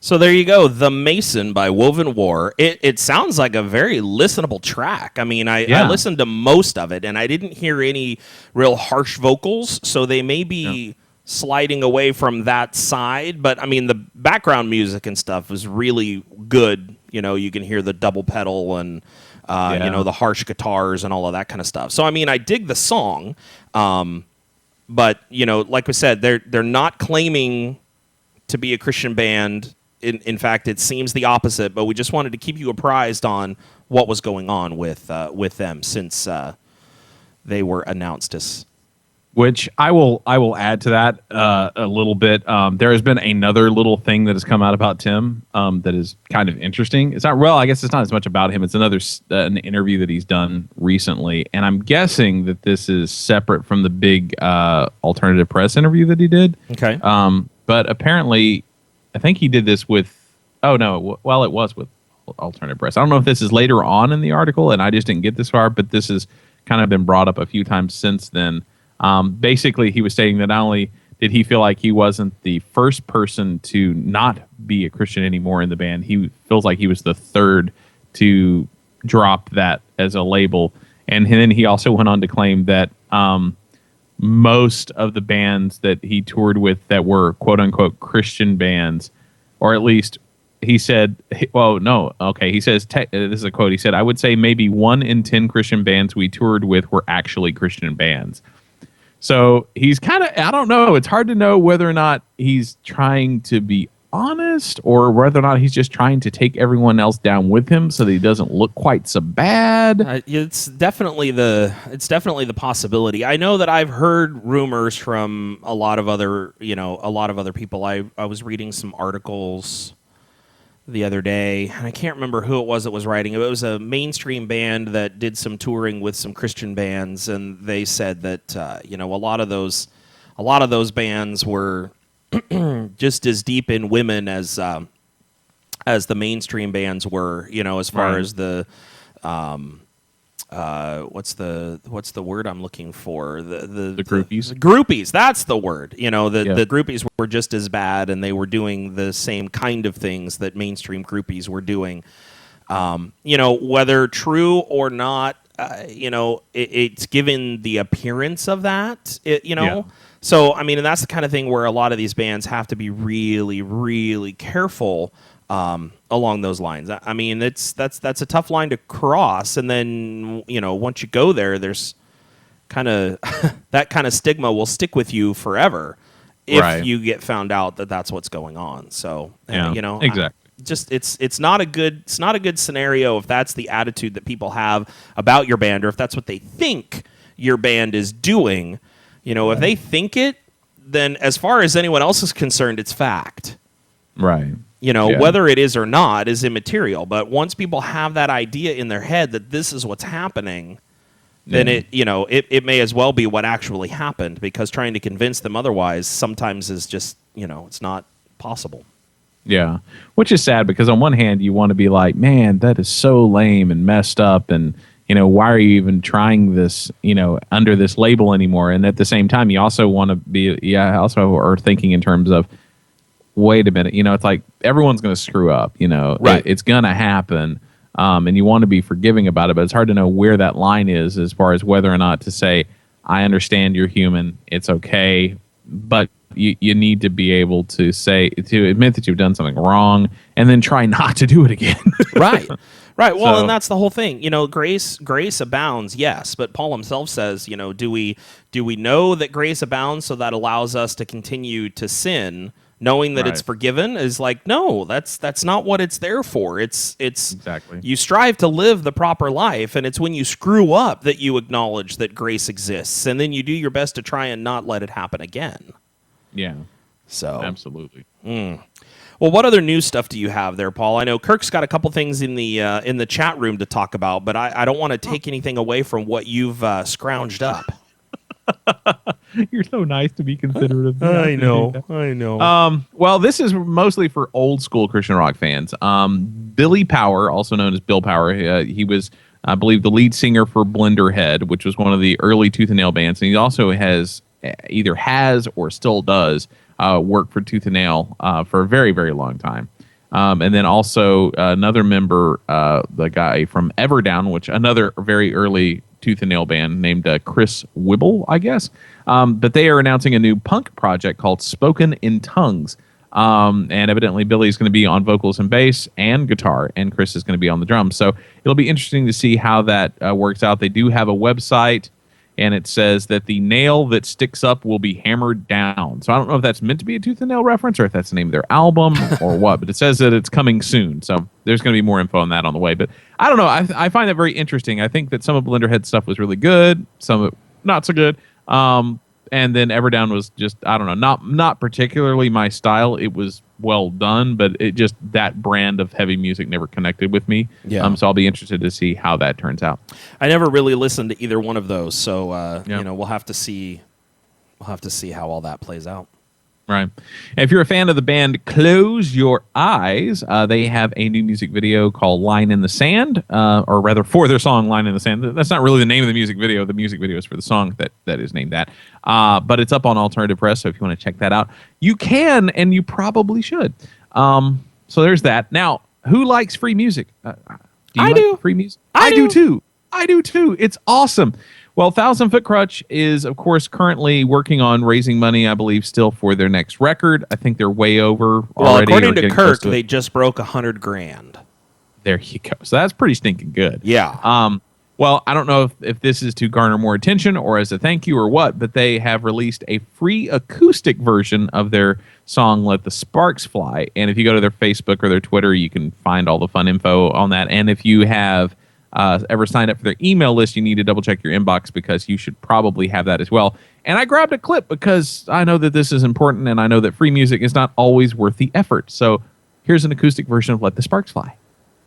So there you go, The Mason by Woven War. It sounds like a very listenable track. I mean, I listened to most of it, and I didn't hear any real harsh vocals, so they may be sliding away from that side. But, I mean, the background music and stuff is really good. You know, you can hear the double pedal and, you know, the harsh guitars and all of that kind of stuff. So, I mean, I dig the song, but, you know, like we said, they're not claiming to be a Christian band. In fact, it seems the opposite, but we just wanted to keep you apprised on what was going on with them since they were announced as. Which I will add to that a little bit. There has been another little thing that has come out about Tim that is kind of interesting. It's not I guess it's not as much about him. It's an interview that he's done recently, and I'm guessing that this is separate from the big alternative press interview that he did. Okay. But apparently, I think he did this with. Oh no! Well, it was with alternative press. I don't know if this is later on in the article, and I just didn't get this far. But this has kind of been brought up a few times since then. Basically, he was stating that not only did he feel like he wasn't the first person to not be a Christian anymore in the band, he feels like he was the third to drop that as a label. And then he also went on to claim that most of the bands that he toured with that were quote-unquote Christian bands, or at least he said, well, no, okay, he says, this is a quote, he said, I would say maybe 1 in 10 Christian bands we toured with were actually Christian bands. So he's kind of, I don't know, it's hard to know whether or not he's trying to be honest or whether or not he's just trying to take everyone else down with him so that he doesn't look quite so bad. It's definitely the possibility. I know that I've heard rumors from a lot of other people. I was reading some articles the other day, and I can't remember who it was that was writing it. It was a mainstream band that did some touring with some Christian bands, and they said that a lot of those bands were just as deep in women as the mainstream bands were. You know, as far as the what's the word I'm looking for? The groupies. The groupies, that's the word. You know, the groupies were just as bad, and they were doing the same kind of things that mainstream groupies were doing. Whether true or not, it's given the appearance of that, Yeah. So, I mean, and that's the kind of thing where a lot of these bands have to be really, really careful along those lines. I mean, that's a tough line to cross. And then, once you go there, there's kind of that kind of stigma will stick with you forever if you get found out that that's what's going on. So, exactly. It's not a good scenario if that's the attitude that people have about your band, or if that's what they think your band is doing. If they think it, then as far as anyone else is concerned, it's fact. Right. Whether it is or not is immaterial. But once people have that idea in their head that this is what's happening, then it may as well be what actually happened, because trying to convince them otherwise sometimes is just, it's not possible. Yeah, which is sad, because on one hand you want to be like, man, that is so lame and messed up, and why are you even trying this, under this label anymore? And at the same time, you also want to be, also are thinking in terms of, wait a minute, it's like everyone's going to screw up, right? It's going to happen, and you want to be forgiving about it, but it's hard to know where that line is as far as whether or not to say, I understand you're human, it's okay, but you need to be able to admit that you've done something wrong, and then try not to do it again. Right. Well, and that's the whole thing. Grace abounds, yes, but Paul himself says, do we know that grace abounds, so that allows us to continue to sin, knowing that it's forgiven? Is like, no, that's not what it's there for. It's exactly. You strive to live the proper life, and it's when you screw up that you acknowledge that grace exists, and then you do your best to try and not let it happen again. Yeah. So absolutely. Well, what other news stuff do you have there, Paul? I know Kirk's got a couple things in the chat room to talk about, but I don't want to take anything away from what you've scrounged up. You're so nice to be considerate of me. I know. Well, this is mostly for old school Christian rock fans. Billy Power, also known as Bill Power, he was, I believe, the lead singer for Blenderhead, which was one of the early Tooth and Nail bands, and he also either has or still does work for Tooth and Nail for a very, very long time. And then also another member, the guy from Everdown, which another very early Tooth and Nail band named Chris Wibble, I guess. But they are announcing a new punk project called Spoken in Tongues. And evidently Billy's going to be on vocals and bass and guitar, and Chris is going to be on the drums. So it'll be interesting to see how that works out. They do have a website, and it says that the nail that sticks up will be hammered down. So I don't know if that's meant to be a Tooth and Nail reference, or if that's the name of their album or what, but it says that it's coming soon. So there's going to be more info on that on the way. But I don't know. I find that very interesting. I think that some of Blenderhead stuff was really good, some of it not so good. And then Everdown was just, I don't know, not particularly my style. It was well done, but it just, that brand of heavy music never connected with me. Yeah. So I'll be interested to see how that turns out. I never really listened to either one of those, so we'll have to see how all that plays out. Right. And if you're a fan of the band Close Your Eyes, they have a new music video called Line in the Sand, or rather for their song Line in the Sand. That's not really the name of the music video. The music video is for the song that is named that. But it's up on Alternative Press, so if you want to check that out, you can, and you probably should. So there's that. Now, who likes free music? I do. Free music? I do too. It's awesome. Well, Thousand Foot Crutch is, of course, currently working on raising money, I believe, still for their next record. I think they're way over well, already. According to Kirk, they just broke $100,000. There you go. So that's pretty stinking good. Yeah. Well, I don't know if this is to garner more attention or as a thank you or what, but they have released a free acoustic version of their song Let the Sparks Fly. And if you go to their Facebook or their Twitter, you can find all the fun info on that. And if you have ever signed up for their email list, you need to double check your inbox, because you should probably have that as well. And I grabbed a clip because I know that this is important, and I know that free music is not always worth the effort. So here's an acoustic version of Let the Sparks Fly.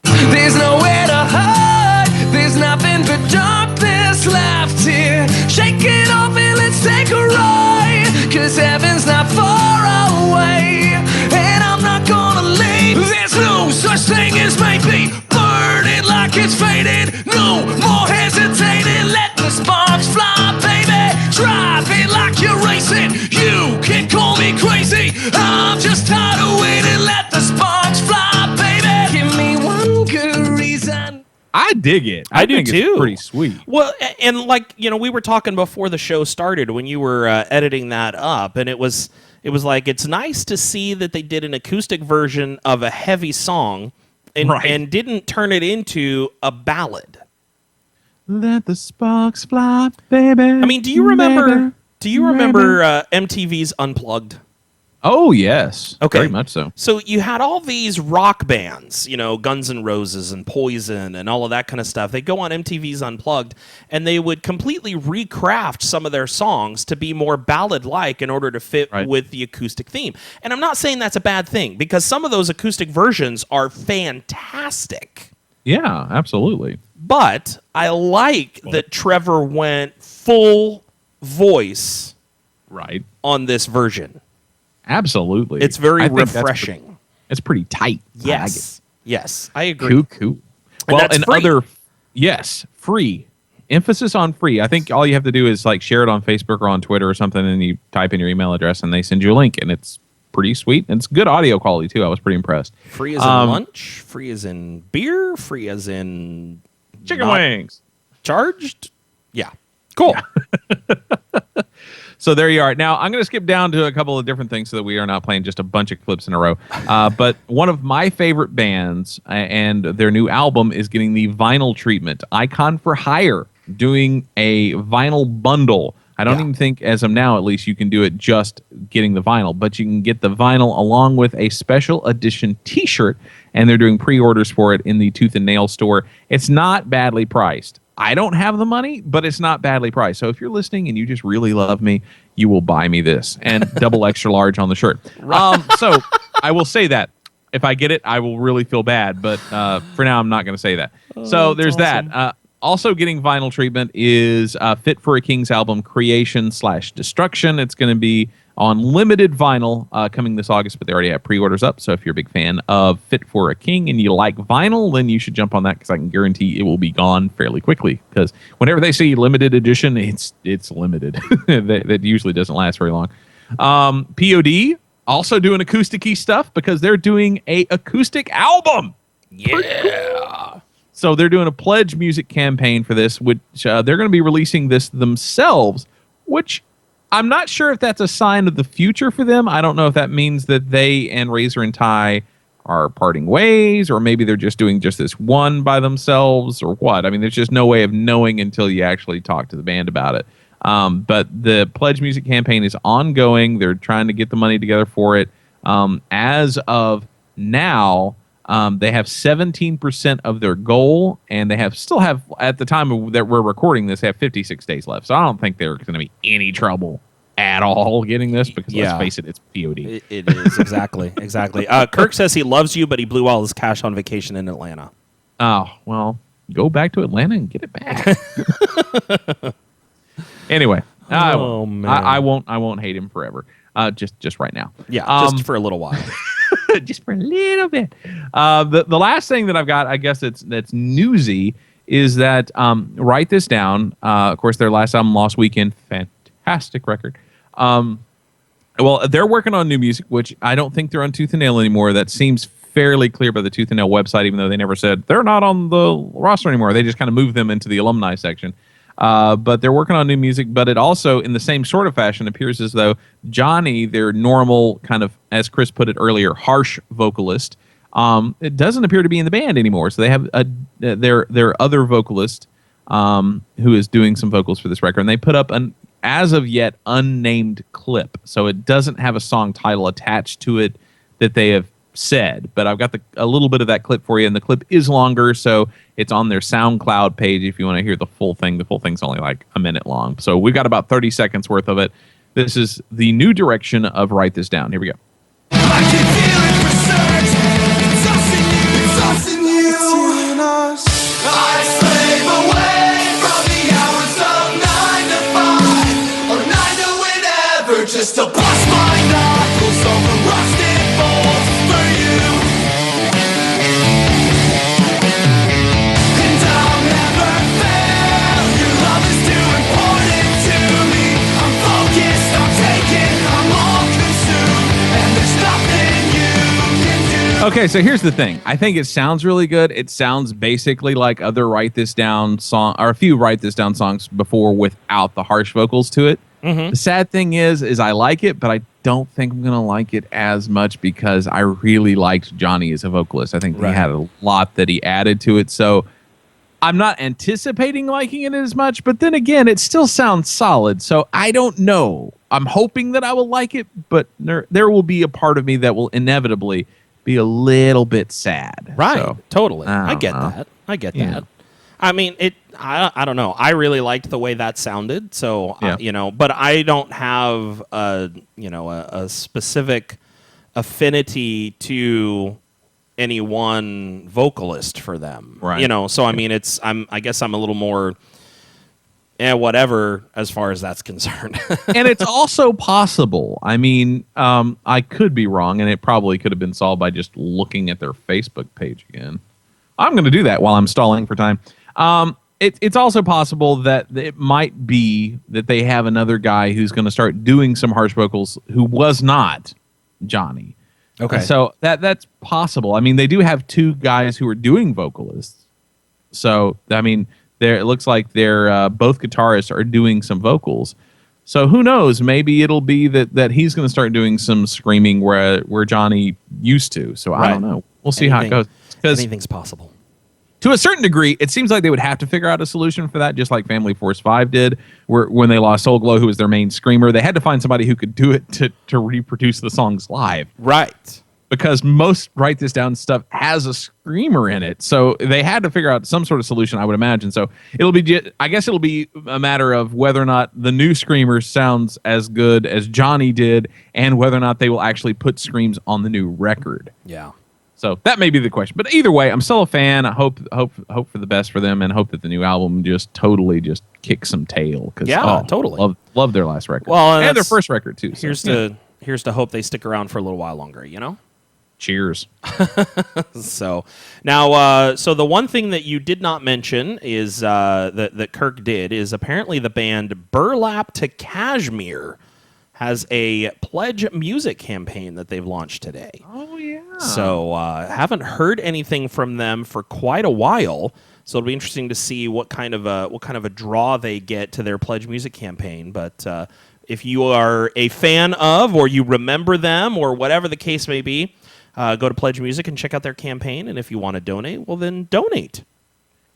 There's nowhere to hide, there's nothing but darkness left here. Shake it off and let's take a ride, 'cause heaven's not far away, and I'm not gonna leave. There's no such thing as maybe, burn it like it's faded, no more hesitating. Let the sparks fly, baby, drive it like you're racing. You can call me crazy, I'm just tired of waiting. Let the sparks fly, baby, give me I dig it. I do think too. It's pretty sweet. Well, and like, we were talking before the show started when you were editing that up, and it was like, it's nice to see that they did an acoustic version of a heavy song and didn't turn it into a ballad. Let the sparks fly, baby. I mean, do you remember MTV's Unplugged? Oh, yes. Okay. Very much so. So you had all these rock bands, Guns N' Roses and Poison and all of that kind of stuff. They go on MTV's Unplugged, and they would completely recraft some of their songs to be more ballad-like in order to fit with the acoustic theme. And I'm not saying that's a bad thing, because some of those acoustic versions are fantastic. Yeah, absolutely. But I like that Trevor went full voice on this version. Absolutely. It's very refreshing. It's pretty tight. Yes. Yes, I agree. Cool. Well, and free. Emphasis on free. I think all you have to do is like share it on Facebook or on Twitter or something, and you type in your email address and they send you a link, and it's pretty sweet. And it's good audio quality too. I was pretty impressed. Free as in lunch, free as in beer, free as in chicken wings. Charged? Yeah. Cool. Yeah. So there you are. Now, I'm going to skip down to a couple of different things so that we are not playing just a bunch of clips in a row. But one of my favorite bands and their new album is getting the vinyl treatment. Icon for Hire doing a vinyl bundle. I don't even think, as of now at least, you can do it just getting the vinyl. But you can get the vinyl along with a special edition T-shirt, and they're doing pre-orders for it in the Tooth and Nail store. It's not badly priced. I don't have the money, but it's not badly priced. So if you're listening and you just really love me, you will buy me this. And double extra large on the shirt. So I will say that. If I get it, I will really feel bad. But for now, I'm not going to say that. So there's awesome. That. Also getting vinyl treatment is Fit for a King's album, Creation/Destruction. It's going to be on limited vinyl coming this August, but they already have pre-orders up. So if you're a big fan of Fit for a King and you like vinyl, then you should jump on that, because I can guarantee it will be gone fairly quickly. Because whenever they say limited edition, it's limited. that usually doesn't last very long. POD also doing acoustic-y stuff because they're doing a acoustic album. Yeah. So they're doing a pledge music campaign for this, which they're going to be releasing this themselves, which I'm not sure if that's a sign of the future for them. I don't know if that means that they and Razor and Tie are parting ways, or maybe they're just doing just this one by themselves, or what. I mean, there's just no way of knowing until you actually talk to the band about it. But the pledge music campaign is ongoing. They're trying to get the money together for it. As of now, they have 17% of their goal, and they still have, at the time that we're recording this, they have 56 days left. So I don't think there's going to be any trouble at all getting this, because let's face it, it's POD. It is, exactly. Kirk says he loves you, but he blew all his cash on vacation in Atlanta. Oh, well, go back to Atlanta and get it back. Anyway, man. I won't hate him forever. Just right now. Yeah, just for a little while. Just for a little bit. The last thing that I've got, I guess that's newsy, is that Write This Down. Of course, their last album, Lost Weekend, fantastic record. Well, they're working on new music, which I don't think they're on Tooth and Nail anymore. That seems fairly clear by the Tooth and Nail website, even though they never said they're not on the roster anymore. They just kind of moved them into the alumni section. But they're working on new music, but it also, in the same sort of fashion, appears as though Johnny, their normal kind of, as Chris put it earlier, harsh vocalist, it doesn't appear to be in the band anymore. So they have their other vocalist who is doing some vocals for this record, and they put up an as of yet unnamed clip. So it doesn't have a song title attached to it that they have said, but I've got a little bit of that clip for you, and the clip is longer, so it's on their SoundCloud page if you want to hear the full thing. The full thing's only like a minute long, so we've got about 30 seconds worth of it. This is the new direction of Write This Down. Here we go. I can feel it resurge. It's us and you. I slave away from the hours of 9 to 5 or 9 to whenever, just to bust my knuckles over rusted bolts for you. And I'll never fail. Your love is too important to me. I'm focused, I'm taken, I'm all consumed, and there's nothing you Okay, so here's the thing. I think it sounds really good. It sounds basically like other Write This Down song, or a few Write This Down songs before without the harsh vocals to it. Mm-hmm. The sad thing is I like it, but I don't think I'm going to like it as much because I really liked Johnny as a vocalist. I think he had a lot that he added to it. So I'm not anticipating liking it as much, but then again, it still sounds solid. So I don't know. I'm hoping that I will like it, but there will be a part of me that will inevitably be a little bit sad. Right. So, totally. I get that. that. I mean, I don't know. I really liked the way that sounded. So, but I don't have a specific affinity to any one vocalist for them. Right. So I mean, I guess I'm a little more whatever as far as that's concerned. And it's also possible. I mean, I could be wrong, and it probably could have been solved by just looking at their Facebook page again. I'm going to do that while I'm stalling for time. It's also possible that it might be that they have another guy who's going to start doing some harsh vocals who was not Johnny. Okay. So that's possible. I mean, they do have two guys who are doing vocalists. So, I mean, it looks like they're both guitarists are doing some vocals. So who knows? Maybe it'll be that he's going to start doing some screaming where Johnny used to. So I don't know. We'll see how it goes. Because anything's possible. To a certain degree, it seems like they would have to figure out a solution for that, just like Family Force 5 did, when they lost Soul Glow, who was their main screamer. They had to find somebody who could do it to reproduce the songs live. Right. Because most Write This Down stuff has a screamer in it. So they had to figure out some sort of solution, I would imagine. So I guess it'll be a matter of whether or not the new screamer sounds as good as Johnny did, and whether or not they will actually put screams on the new record. Yeah. So that may be the question. But either way, I'm still a fan. I hope for the best for them, and hope that the new album just totally just kicks some tail. Totally. Love their last record. Well, and their first record too. Here's to hope they stick around for a little while longer, Cheers. So now, so the one thing that you did not mention is that Kirk did is apparently the band Burlap to Cashmere has a pledge music campaign that they've launched today. Oh yeah. So haven't heard anything from them for quite a while. So it'll be interesting to see what kind of a draw they get to their pledge music campaign. But if you are a fan of, or you remember them, or whatever the case may be, go to Pledge Music and check out their campaign. And if you want to donate, well, then donate.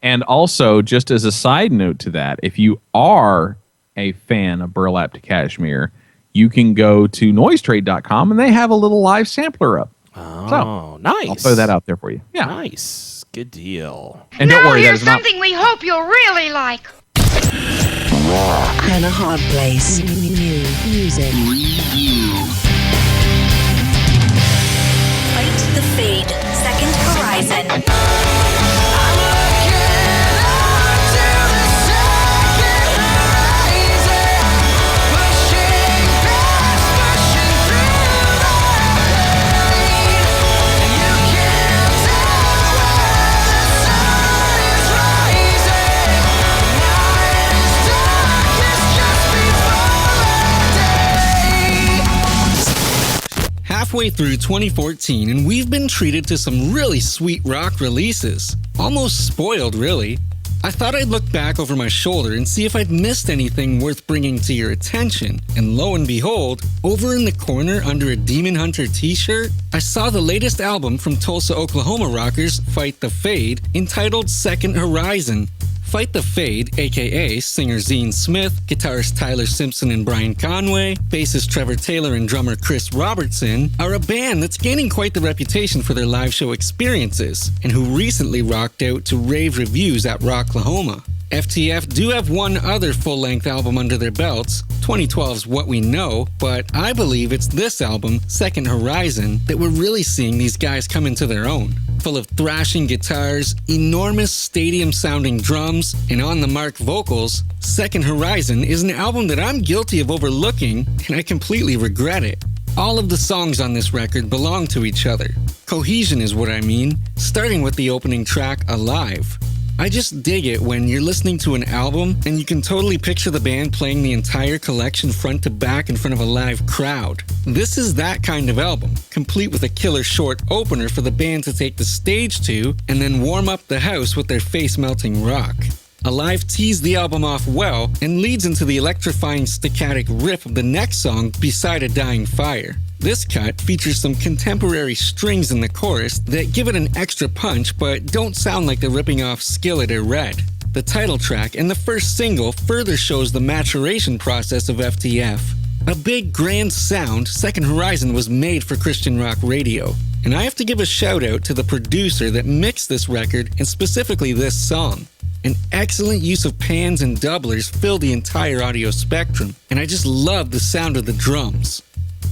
And also, just as a side note to that, if you are a fan of Burlap to Cashmere, you can go to noisetrade.com and they have a little live sampler up. Oh, nice. I'll throw that out there for you. Yeah. Nice. Good deal. And don't worry, here's something we hope you'll really like. And a hard place. New music. Fight the Fade. Second Horizon. Halfway through 2014, and we've been treated to some really sweet rock releases. Almost spoiled, really. I thought I'd look back over my shoulder and see if I'd missed anything worth bringing to your attention. And lo and behold, over in the corner under a Demon Hunter t-shirt, I saw the latest album from Tulsa, Oklahoma rockers Fight the Fade, entitled Second Horizon. Fight the Fade, aka singer Zine Smith, guitarist Tyler Simpson and Brian Conway, bassist Trevor Taylor and drummer Chris Robertson, are a band that's gaining quite the reputation for their live show experiences, and who recently rocked out to rave reviews at Rocklahoma. FTF do have one other full-length album under their belts, 2012's What We Know, but I believe it's this album, Second Horizon, that we're really seeing these guys come into their own. Full of thrashing guitars, enormous stadium-sounding drums, and on-the-mark vocals, Second Horizon is an album that I'm guilty of overlooking, and I completely regret it. All of the songs on this record belong to each other. Cohesion is what I mean, starting with the opening track, Alive. I just dig it when you're listening to an album and you can totally picture the band playing the entire collection front to back in front of a live crowd. This is that kind of album, complete with a killer short opener for the band to take the stage to and then warm up the house with their face-melting rock. A live tees the album off well and leads into the electrifying staccatic riff of the next song, Beside a Dying Fire. This cut features some contemporary strings in the chorus that give it an extra punch but don't sound like they're ripping off Skillet or Red. The title track and the first single further shows the maturation process of FTF. A big grand sound, Second Horizon was made for Christian rock radio. And I have to give a shout out to the producer that mixed this record and specifically this song. An excellent use of pans and doublers fill the entire audio spectrum, and I just love the sound of the drums.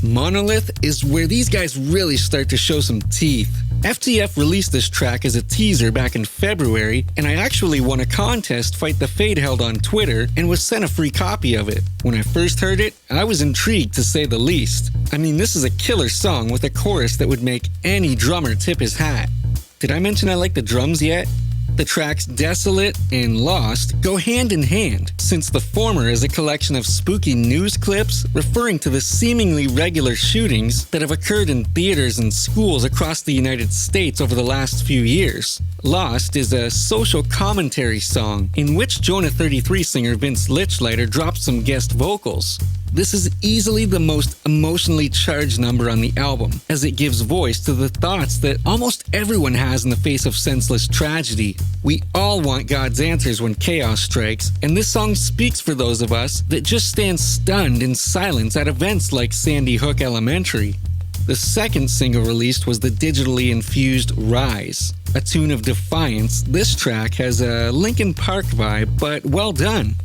Monolith is where these guys really start to show some teeth. FTF released this track as a teaser back in February, and I actually won a contest Fight the Fade held on Twitter and was sent a free copy of it. When I first heard it, I was intrigued to say the least. I mean, this is a killer song with a chorus that would make any drummer tip his hat. Did I mention I like the drums yet? The tracks Desolate and Lost go hand in hand, since the former is a collection of spooky news clips referring to the seemingly regular shootings that have occurred in theaters and schools across the United States over the last few years. Lost is a social commentary song in which Jonah 33 singer Vince Lichlighter drops some guest vocals. This is easily the most emotionally charged number on the album, as it gives voice to the thoughts that almost everyone has in the face of senseless tragedy. We all want God's answers when chaos strikes, and this song speaks for those of us that just stand stunned in silence at events like Sandy Hook Elementary. The second single released was the digitally infused Rise. A tune of defiance, this track has a Linkin Park vibe, but well done.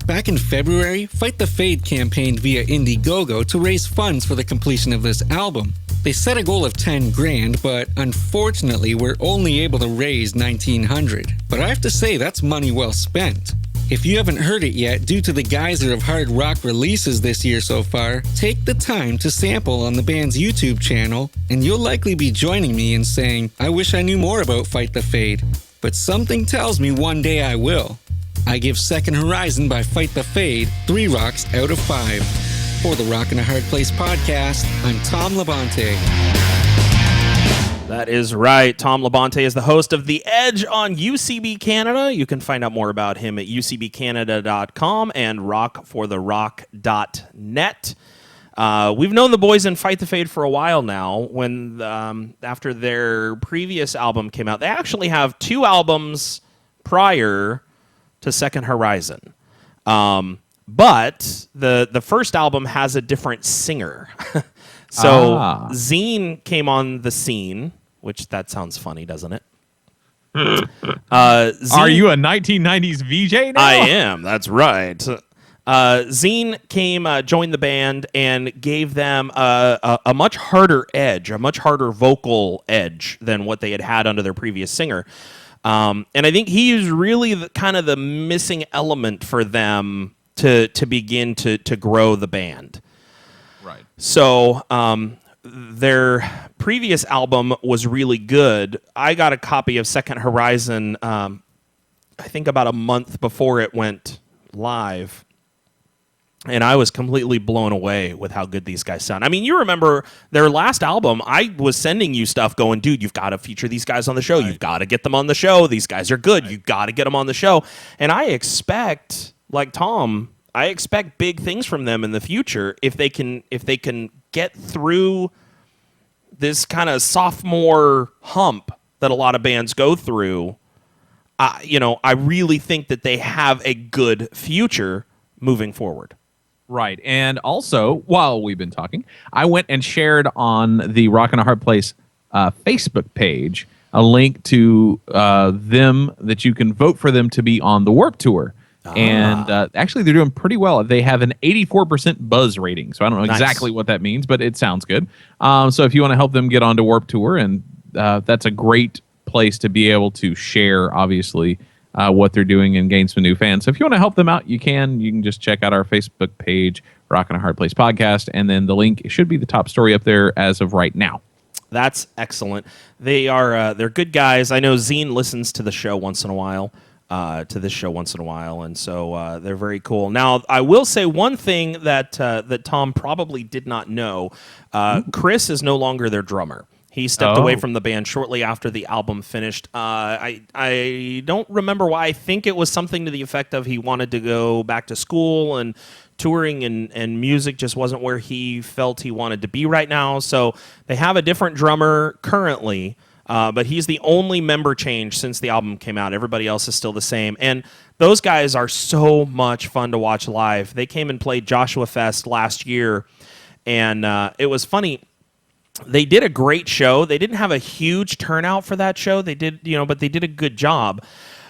Back in February, Fight the Fade campaigned via Indiegogo to raise funds for the completion of this album. They set a goal of $10,000, but unfortunately were only able to raise $1,900. But I have to say, that's money well spent. If you haven't heard it yet, due to the geyser of hard rock releases this year so far, take the time to sample on the band's YouTube channel, and you'll likely be joining me in saying, I wish I knew more about Fight the Fade, but something tells me one day I will. I give Second Horizon by Fight the Fade 3 rocks out of 5. For the Rock in a Hard Place podcast, I'm Tom Labonte. That is right. Tom Labonte is the host of The Edge on UCB Canada. You can find out more about him at ucbcanada.com and rockfortherock.net. We've known the boys in Fight the Fade for a while now. When after their previous album came out, they actually have 2 albums prior to Second Horizon. But the first album has a different singer. So Zine came on the scene, which that sounds funny, doesn't it? Are you a 1990s VJ now? I am, that's right. Zine joined the band and gave them a much harder edge, a much harder vocal edge than what they had under their previous singer. And I think he is really the missing element for them to begin to grow the band. Right. So their previous album was really good. I got a copy of Second Horizon, I think about a month before it went live. And I was completely blown away with how good these guys sound. I mean, you remember their last album, I was sending you stuff going, dude, you've got to feature these guys on the show. Right. You've got to get them on the show. These guys are good. Right. You've got to get them on the show. And I expect, like Tom, I expect big things from them in the future if they can get through this kind of sophomore hump that a lot of bands go through. I really think that they have a good future moving forward. Right. And also, while we've been talking, I went and shared on the Rock in a Hard Place Facebook page a link to them that you can vote for them to be on the Warped Tour. And actually, they're doing pretty well. They have an 84% buzz rating. So I don't know exactly what that means, but it sounds good. So if you want to help them get onto Warped Tour, and that's a great place to be able to share, obviously, what they're doing and gain some new fans. So if you want to help them out, you can just check out our Facebook page, Rockin' a Hard Place Podcast, and then the link should be the top story up there as of right now. That's excellent. They're good guys. I know Zine listens to the show once in a while. to this show once in a while, and so they're very cool. Now, I will say one thing that Tom probably did not know: Chris is no longer their drummer. He stepped away from the band shortly after the album finished. I don't remember why. I think it was something to the effect of he wanted to go back to school, and touring and music just wasn't where he felt he wanted to be right now. So they have a different drummer currently. But he's the only member change since the album came out. Everybody else is still the same. And those guys are so much fun to watch live. They came and played Joshua Fest last year, and it was funny. They did a great show. They didn't have a huge turnout for that show. They did, but they did a good job.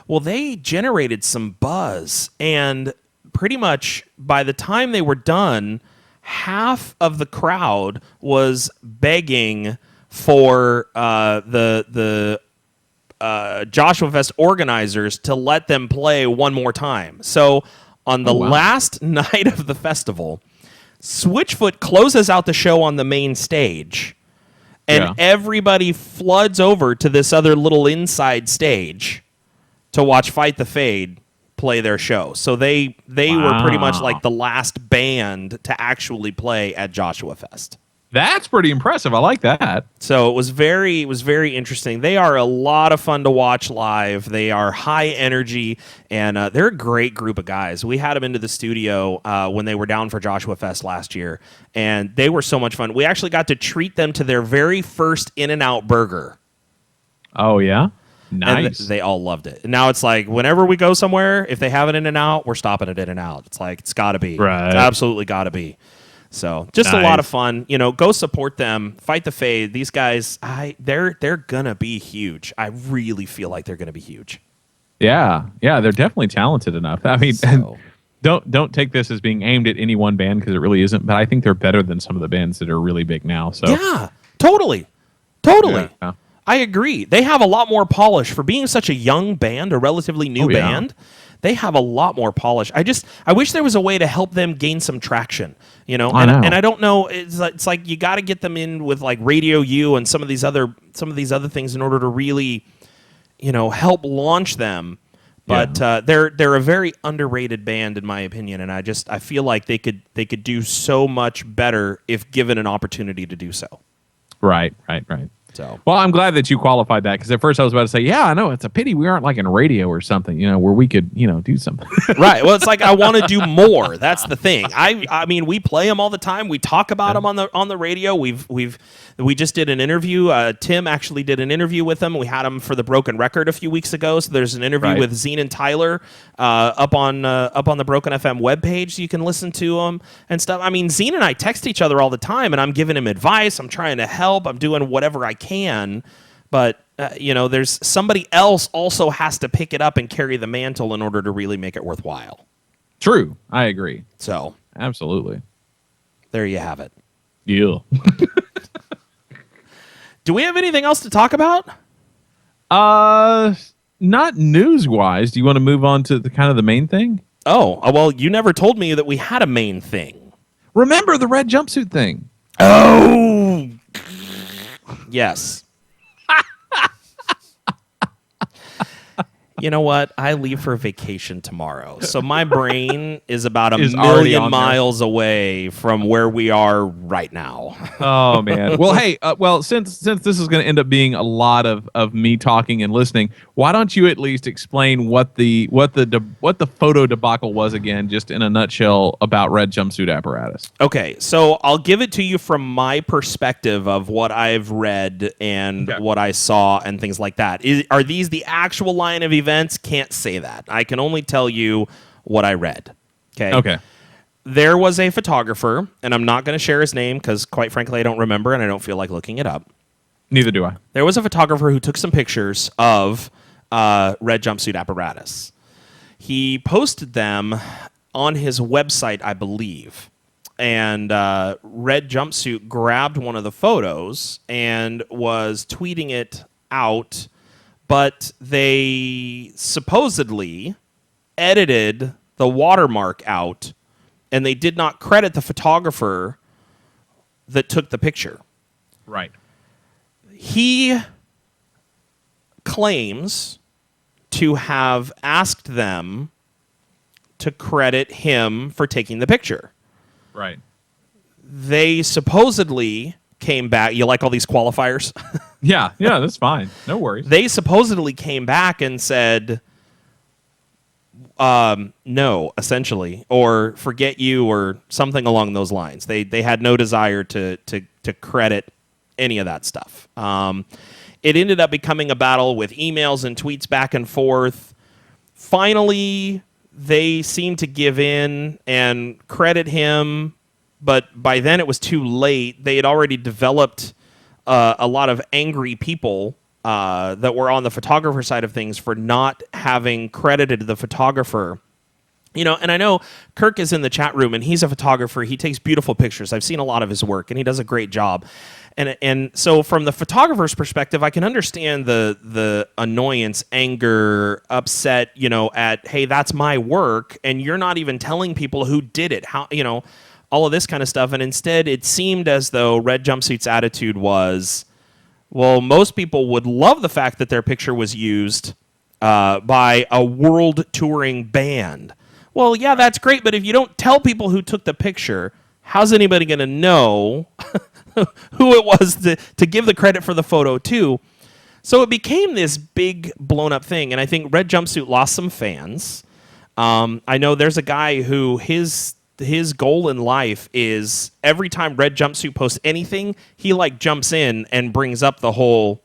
Well, they generated some buzz, and pretty much by the time they were done, half of the crowd was begging for the Joshua Fest organizers to let them play one more time. So on the last night of the festival, Switchfoot closes out the show on the main stage, and everybody floods over to this other little inside stage to watch Fight the Fade play their show. So they were pretty much like the last band to actually play at Joshua Fest. That's pretty impressive. I like that. So it was very interesting. They are a lot of fun to watch live. They are high energy, and they're a great group of guys. We had them into the studio when they were down for Joshua Fest last year, and they were so much fun. We actually got to treat them to their very first In-N-Out burger. Oh, yeah? Nice. And they all loved it. And now it's like, whenever we go somewhere, if they have an In-N-Out, we're stopping at In-N-Out. It's like, it's got to be. Right. It's absolutely got to be. So just a lot of fun. Go support them. Fight the Fade. These guys, they're gonna be huge. I really feel like they're gonna be huge. Yeah, they're definitely talented enough. I mean, don't take this as being aimed at any one band, because it really isn't. But I think they're better than some of the bands that are really big now. So yeah, totally. Yeah. I agree. They have a lot more polish for being such a young band, a relatively new band. They have a lot more polish. I wish there was a way to help them gain some traction, And I don't know. It's like you got to get them in with like Radio U and some of these other things in order to really, help launch them. But they're a very underrated band in my opinion, and I feel like they could do so much better if given an opportunity to do so. Right. So. Well, I'm glad that you qualified that, because at first I was about to say, yeah, I know, it's a pity we aren't like in radio or something, where we could, do something. Right. Well, it's like I want to do more. That's the thing. I mean, we play them all the time. We talk about them on the radio. We just did an interview. Tim actually did an interview with them. We had them for the Broken Record a few weeks ago. So there's an interview with Zine and Tyler up on the Broken FM webpage, so you can listen to them and stuff. I mean, Zine and I text each other all the time, and I'm giving him advice. I'm trying to help. I'm doing whatever I can. But, there's somebody else also has to pick it up and carry the mantle in order to really make it worthwhile. True. I agree. So. Absolutely. There you have it. Yeah. Do we have anything else to talk about? Not news-wise. Do you want to move on to the main thing? Oh, well, you never told me that we had a main thing. Remember the red jumpsuit thing? Oh! Yes. You know what? I leave for vacation tomorrow. So my brain is about a million miles away from where we are right now. Oh, man. Well, hey, since this is going to end up being a lot of me talking and listening, why don't you at least explain what the photo debacle was again, just in a nutshell, about Red Jumpsuit Apparatus? Okay, so I'll give it to you from my perspective of what I've read and what I saw and things like that. Are these the actual line of events? Can't say that. I can only tell you what I read. Okay. There was a photographer, and I'm not going to share his name because, quite frankly, I don't remember and I don't feel like looking it up. Neither do I. There was a photographer who took some pictures of Red Jumpsuit Apparatus. He posted them on his website, I believe. And Red Jumpsuit grabbed one of the photos and was tweeting it out, but they supposedly edited the watermark out, and they did not credit the photographer that took the picture. Right. He claims to have asked them to credit him for taking the picture. Right. They supposedly came back. You like all these qualifiers? Yeah, that's fine. No worries. They supposedly came back and said, no, essentially, or forget you, or something along those lines. They had no desire to credit any of that stuff. It ended up becoming a battle with emails and tweets back and forth. Finally, they seemed to give in and credit him, but by then it was too late. They had already developed a lot of angry people that were on the photographer side of things for not having credited the photographer. And I know Kirk is in the chat room, and he's a photographer. He takes beautiful pictures. I've seen a lot of his work, and he does a great job. And so from the photographer's perspective, I can understand the annoyance, anger, upset, at, hey, that's my work, and you're not even telling people who did it. How, all of this kind of stuff. And instead, it seemed as though Red Jumpsuit's attitude was, well, most people would love the fact that their picture was used by a world touring band. Well, yeah, that's great, but if you don't tell people who took the picture, how's anybody going to know who it was to give the credit for the photo to? So it became this big blown-up thing, and I think Red Jumpsuit lost some fans. I know there's a guy who his goal in life is every time Red Jumpsuit posts anything, he jumps in and brings up the whole,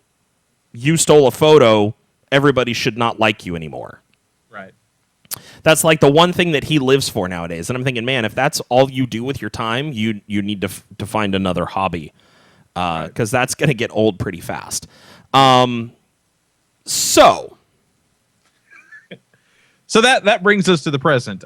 you stole a photo, everybody should not like you anymore. Right. That's the one thing that he lives for nowadays. And I'm thinking, man, if that's all you do with your time, you need to find another hobby, because that's going to get old pretty fast. So that brings us to the present.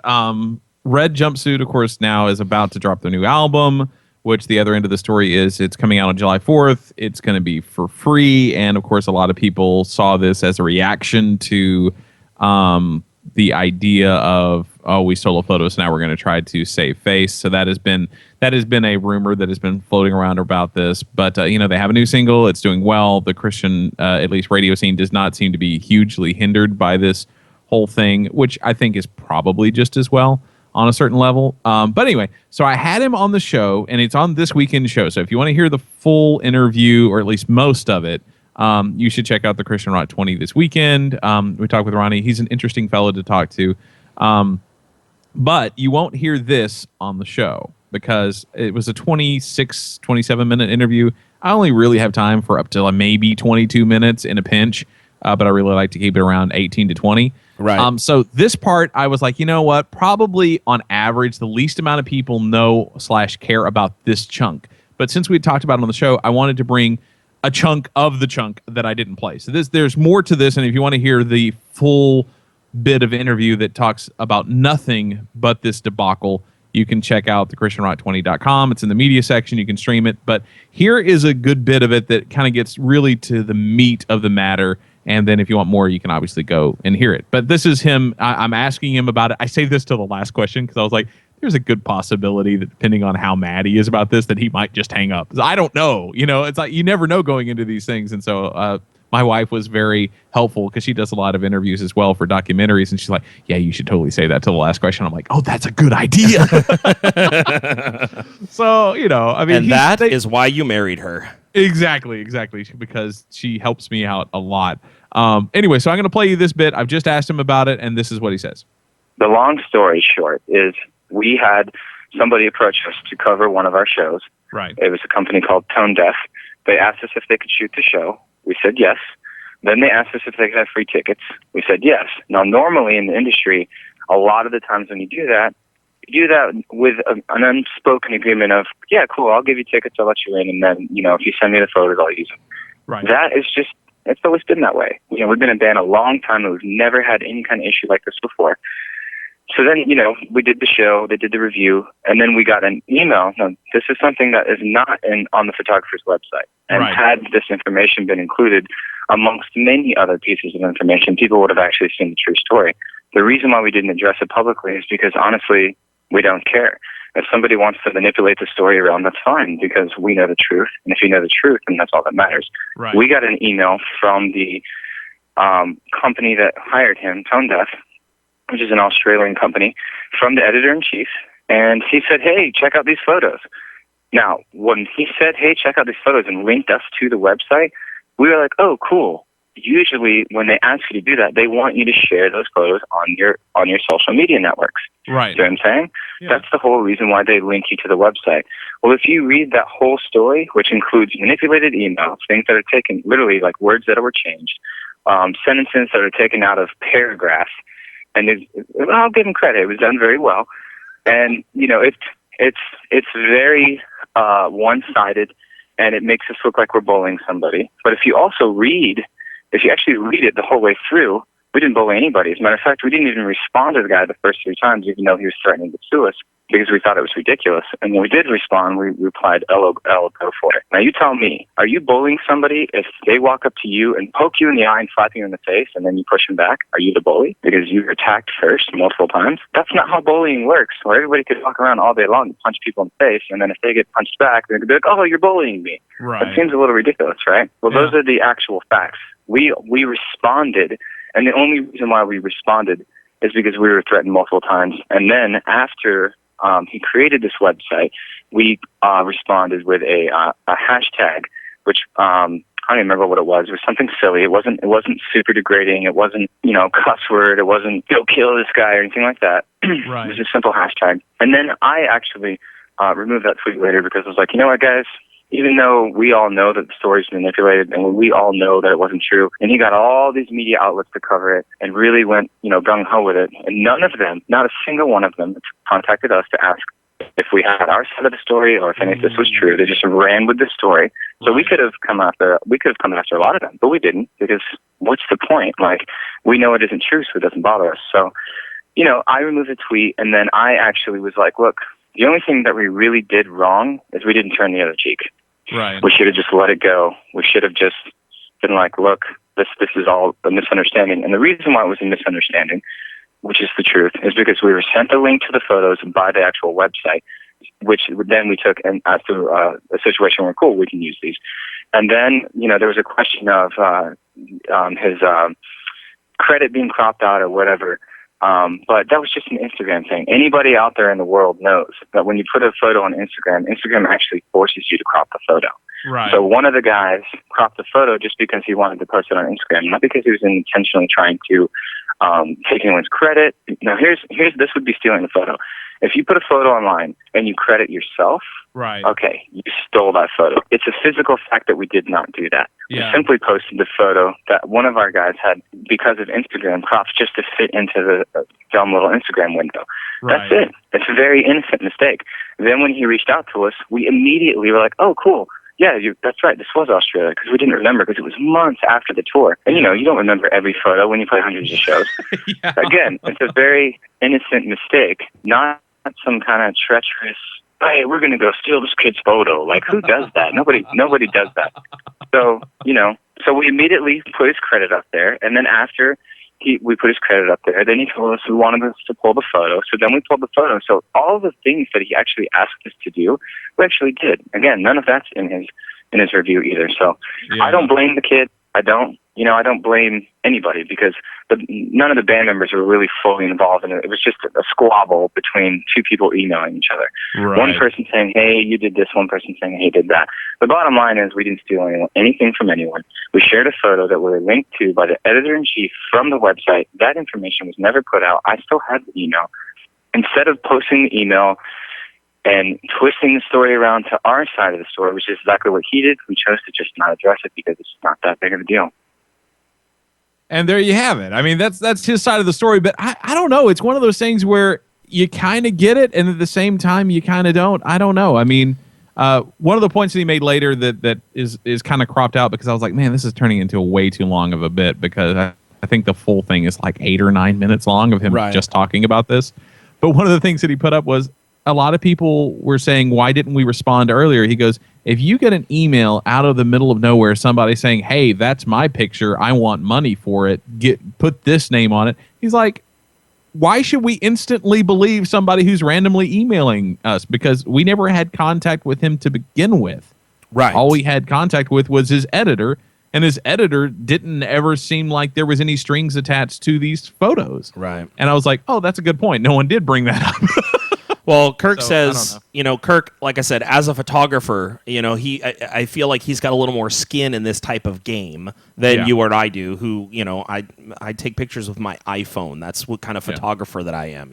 Red Jumpsuit, of course, now is about to drop their new album, which the other end of the story is it's coming out on July 4th. It's going to be for free. And, of course, a lot of people saw this as a reaction to the idea of, oh, we stole a photo, so now we're going to try to save face. So that has been a rumor that has been floating around about this. But, they have a new single. It's doing well. The Christian, at least radio scene, does not seem to be hugely hindered by this whole thing, which I think is probably just as well on a certain level. But anyway, so I had him on the show, and it's on this weekend show. So if you want to hear the full interview, or at least most of it, you should check out the Christian Rock 20 this weekend. We talked with Ronnie. He's an interesting fellow to talk to. But you won't hear this on the show because it was a 26, 27-minute interview. I only really have time for up to maybe 22 minutes in a pinch, but I really like to keep it around 18 to 20. Right. So this part, I was like, you know what? Probably on average, the least amount of people know/care about this chunk. But since we had talked about it on the show, I wanted to bring a chunk of the chunk that I didn't play. So there's more to this, and if you want to hear the full bit of interview that talks about nothing but this debacle, you can check out thechristianrock20.com. It's in the media section. You can stream it. But here is a good bit of it that kind of gets really to the meat of the matter. And then if you want more, you can obviously go and hear it. But this is him. I'm asking him about it. I saved this to the last question because I was like, there's a good possibility that depending on how mad he is about this, that he might just hang up. I don't know. It's like you never know going into these things. And so my wife was very helpful because she does a lot of interviews as well for documentaries. And she's like, yeah, you should totally say that to the last question. I'm like, oh, that's a good idea. So, I mean. And that is why you married her. Exactly. Because she helps me out a lot. Anyway, so I'm going to play you this bit. I've just asked him about it, and this is what he says. The long story short is we had somebody approach us to cover one of our shows. Right. It was a company called Tone Deaf. They asked us if they could shoot the show. We said yes. Then they asked us if they could have free tickets. We said yes. Now, normally in the industry, a lot of the times when you do that with an unspoken agreement of, yeah, cool, I'll give you tickets, I'll let you in, and then, if you send me the photos, I'll use them. Right. That is just, it's always been that way. We've been a band a long time, and we've never had any kind of issue like this before. So then, we did the show, they did the review, and then we got an email. Now, this is something that is not on the photographer's website. And Right. Had this information been included amongst many other pieces of information, people would have actually seen the true story. The reason why we didn't address it publicly is because, honestly, we don't care. If somebody wants to manipulate the story around, that's fine, because we know the truth. And if you know the truth, then that's all that matters. Right. We got an email from the company that hired him, Tone Deaf, which is an Australian company, from the editor-in-chief, and he said, hey, check out these photos. Now, when he said, hey, check out these photos and linked us to the website, we were like, oh, cool. Usually when they ask you to do that, they want you to share those photos on your social media networks. Right. You know what I'm saying? Yeah. That's the whole reason why they link you to the website. Well, if you read that whole story, which includes manipulated emails, things that are taken, literally like words that were changed, sentences that are taken out of paragraphs, and I'll give him credit. It was done very well. And, you know, it's very one-sided, and it makes us look like we're bullying somebody. But if you actually read it the whole way through, we didn't bully anybody. As a matter of fact, we didn't even respond to the guy the first 3 times, even though he was threatening to sue us, because we thought it was ridiculous. And when we did respond, we replied, LOL, go for it. Now you tell me, are you bullying somebody if they walk up to you and poke you in the eye and slap you in the face and then you push them back? Are you the bully because you were attacked first multiple times? That's not how bullying works. Where everybody could walk around all day long and punch people in the face, and then if they get punched back, they're going to be like, oh, you're bullying me. Right. That seems a little ridiculous, right? Well, Yeah. Those are the actual facts. We responded, and the only reason why we responded is because we were threatened multiple times. And then after he created this website, we responded with a hashtag, which I don't even remember what it was. It was something silly. It wasn't super degrading. It wasn't, cuss word. It wasn't go kill this guy or anything like that. Right. It was a simple hashtag. And then I actually removed that tweet later because I was like, you know what, guys? Even though we all know that the story's manipulated and we all know that it wasn't true, and he got all these media outlets to cover it and really went, gung-ho with it, and none of them, not a single one of them, contacted us to ask if we had our side of the story or if any of this was true. They just ran with the story. So we could have come after a lot of them, but we didn't, because what's the point? Like, we know it isn't true, so it doesn't bother us. So, I removed the tweet, and then I actually was like, look, the only thing that we really did wrong is we didn't turn the other cheek. Right. We should have just let it go. We should have just been like, look, this is all a misunderstanding. And the reason why it was a misunderstanding, which is the truth, is because we were sent a link to the photos by the actual website, which then we took and after a situation where, cool, we can use these. And then, there was a question of his credit being cropped out or whatever. But that was just an Instagram thing. Anybody out there in the world knows that when you put a photo on Instagram actually forces you to crop the photo. Right. So one of the guys cropped the photo just because he wanted to post it on Instagram, not because he was intentionally trying to take anyone's credit. Now, this would be stealing the photo. If you put a photo online and you credit yourself, right. Okay, you stole that photo. It's a physical fact that we did not do that. Yeah. We simply posted the photo that one of our guys had because of Instagram crops just to fit into the dumb little Instagram window. Right. That's it. It's a very innocent mistake. Then when he reached out to us, we immediately were like, oh, cool. Yeah, that's right. This was Australia, because we didn't remember because it was months after the tour. And, you don't remember every photo when you play hundreds of shows. Yeah. Again, it's a very innocent mistake, not some kind of treacherous, hey, we're going to go steal this kid's photo. Like, who does that? Nobody does that. So, so we immediately put his credit up there. And then after we put his credit up there, then he told us we wanted us to pull the photo. So then we pulled the photo. So all the things that he actually asked us to do, we actually did. Again, none of that's in his review either. So Yeah. I don't blame the kid. I don't blame anybody, because none of the band members were really fully involved in it. It was just a squabble between two people emailing each other. Right. One person saying, hey, you did this. One person saying, hey, you did that. The bottom line is we didn't steal anything from anyone. We shared a photo that we were linked to by the editor-in-chief from the website. That information was never put out. I still have the email. Instead of posting the email and twisting the story around to our side of the story, which is exactly what he did, we chose to just not address it because it's not that big of a deal. And there you have it. I mean, that's his side of the story, but I don't know. It's one of those things where you kind of get it, and at the same time, you kind of don't. I don't know. I mean, one of the points that he made later that is kind of cropped out, because I was like, man, this is turning into a way too long of a bit, because I think the full thing is like 8 or 9 minutes long of him just talking about this. But one of the things that he put up was, a lot of people were saying, why didn't we respond earlier? He goes, if you get an email out of the middle of nowhere, somebody saying, hey, that's my picture, I want money for it, put this name on it. He's like, why should we instantly believe somebody who's randomly emailing us? Because we never had contact with him to begin with. Right. All we had contact with was his editor, and his editor didn't ever seem like there was any strings attached to these photos. Right. And I was like, oh, that's a good point. No one did bring that up. Well, Kirk So, says, I don't know. Kirk, like I said, as a photographer, I feel like he's got a little more skin in this type of game than you or I do, who, I take pictures with my iPhone. That's what kind of photographer that I am,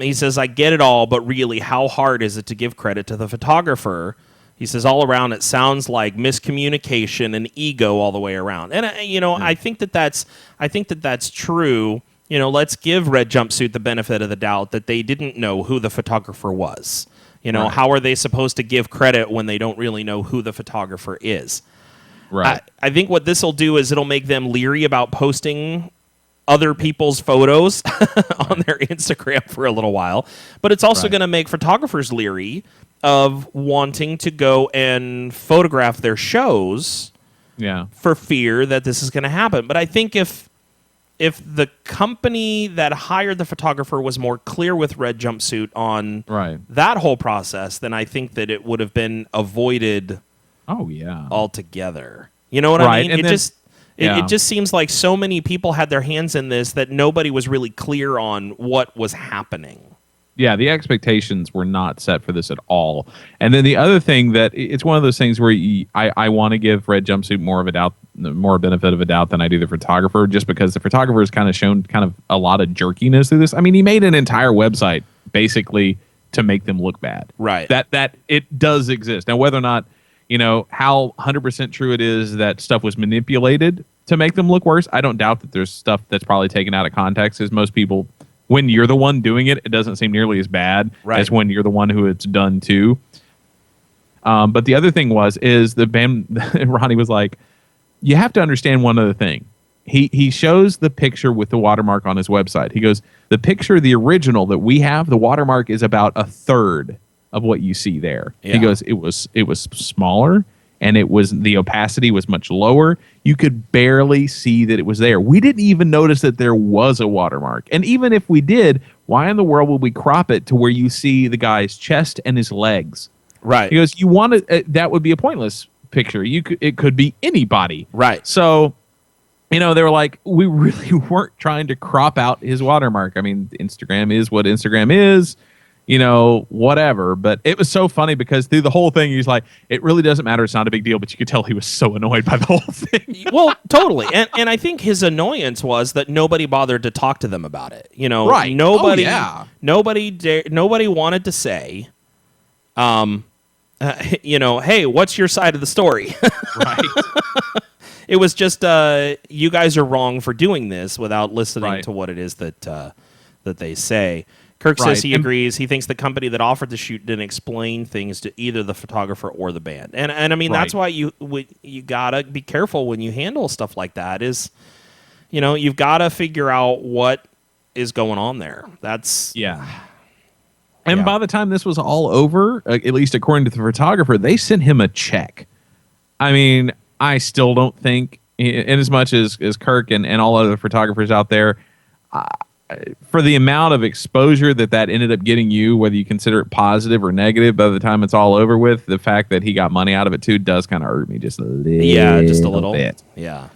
He says, I get it all, but really, how hard is it to give credit to the photographer? He says, all around, it sounds like miscommunication and ego all the way around. And, I think that's true. Let's give Red Jumpsuit the benefit of the doubt that they didn't know who the photographer was. Right. How are they supposed to give credit when they don't really know who the photographer is? Right. I think what this will do is it'll make them leery about posting other people's photos on their Instagram for a little while. But it's also going to make photographers leery of wanting to go and photograph their shows for fear that this is going to happen. But I think if the company that hired the photographer was more clear with Red Jumpsuit on that whole process, then I think that it would have been avoided altogether. You know what I mean? And it just seems like so many people had their hands in this that nobody was really clear on what was happening. Yeah, the expectations were not set for this at all. And then the other thing that it's one of those things where I want to give Red Jumpsuit more benefit of a doubt than I do the photographer, just because the photographer has kind of shown kind of a lot of jerkiness through this. I mean, he made an entire website basically to make them look bad. Right. That it does exist. Now, whether or not, how 100% true it is that stuff was manipulated to make them look worse, I don't doubt that there's stuff that's probably taken out of context, as most people, when you're the one doing it, it doesn't seem nearly as bad as when you're the one who it's done to. But the other thing is the band, Ronnie was like, you have to understand one other thing. He shows the picture with the watermark on his website. He goes, the picture, the original that we have, the watermark is about a third of what you see there. Yeah. He goes, it was smaller, and the opacity was much lower. You could barely see that it was there. We didn't even notice that there was a watermark. And even if we did, why in the world would we crop it to where you see the guy's chest and his legs? Right. He goes, that would be a pointless picture. It could be anybody. Right. So, they were like, we really weren't trying to crop out his watermark. I mean, Instagram is what Instagram is. Whatever. But it was so funny because through the whole thing, he's like, it really doesn't matter. It's not a big deal. But you could tell he was so annoyed by the whole thing. Well, totally. And I think his annoyance was that nobody bothered to talk to them about it. Right. Nobody wanted to say, hey, what's your side of the story? Right. It was just, you guys are wrong for doing this without listening to what it is that they say. Kirk says he agrees. He thinks the company that offered the shoot didn't explain things to either the photographer or the band. And I mean, that's why you gotta be careful when you handle stuff like that. You've got to figure out what is going on there. That's And by the time this was all over, at least according to the photographer, they sent him a check. I mean, I still don't think, in as much as Kirk and all other photographers out there, for the amount of exposure that ended up getting you, whether you consider it positive or negative, by the time it's all over with, the fact that he got money out of it too does kind of hurt me just a little bit. Yeah.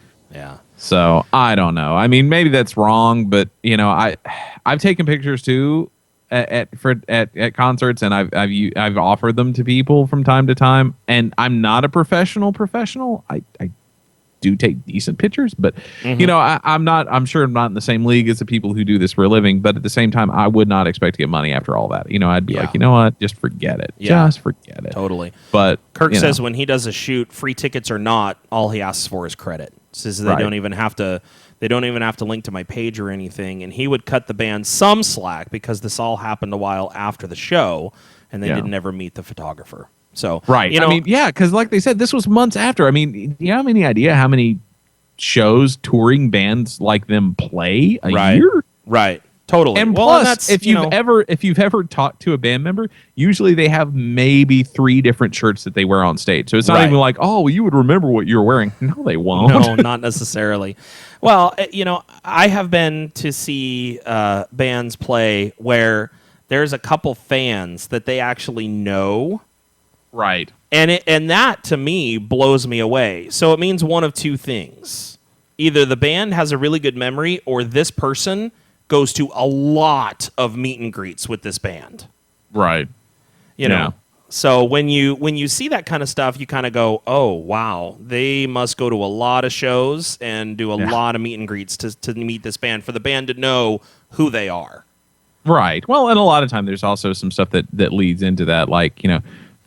So I don't know. I mean, maybe that's wrong, but I've taken pictures too at concerts, and I've offered them to people from time to time, and I'm not a professional. I do take decent pictures, but I'm sure I'm not in the same league as the people who do this for a living, but at the same time, I would not expect to get money after all that. I'd be like, you know what, just forget it. Just forget it. Totally. But Kirk says when he does a shoot, free tickets or not, all he asks for is credit. Says they don't even have to link to my page or anything, and he would cut the band some slack because this all happened a while after the show, and they didn't ever meet the photographer. So I mean, because like they said, this was months after. I mean, do you have any idea how many shows touring bands like them play a year? Right. Totally. And plus, if you've ever talked to a band member, usually they have maybe 3 different shirts that they wear on stage. So it's not even like, oh, well, you would remember what you were wearing. No, they won't. No, not necessarily. Well, I have been to see bands play where there's a couple fans that they actually know Right. And that, to me, blows me away. So it means one of two things. Either the band has a really good memory, or this person goes to a lot of meet and greets with this band. Right. You know? So when you see that kind of stuff, you kind of go, oh, wow, they must go to a lot of shows and do a lot of meet and greets to meet this band, for the band to know who they are. Right. Well, and a lot of time there's also some stuff that leads into that, like,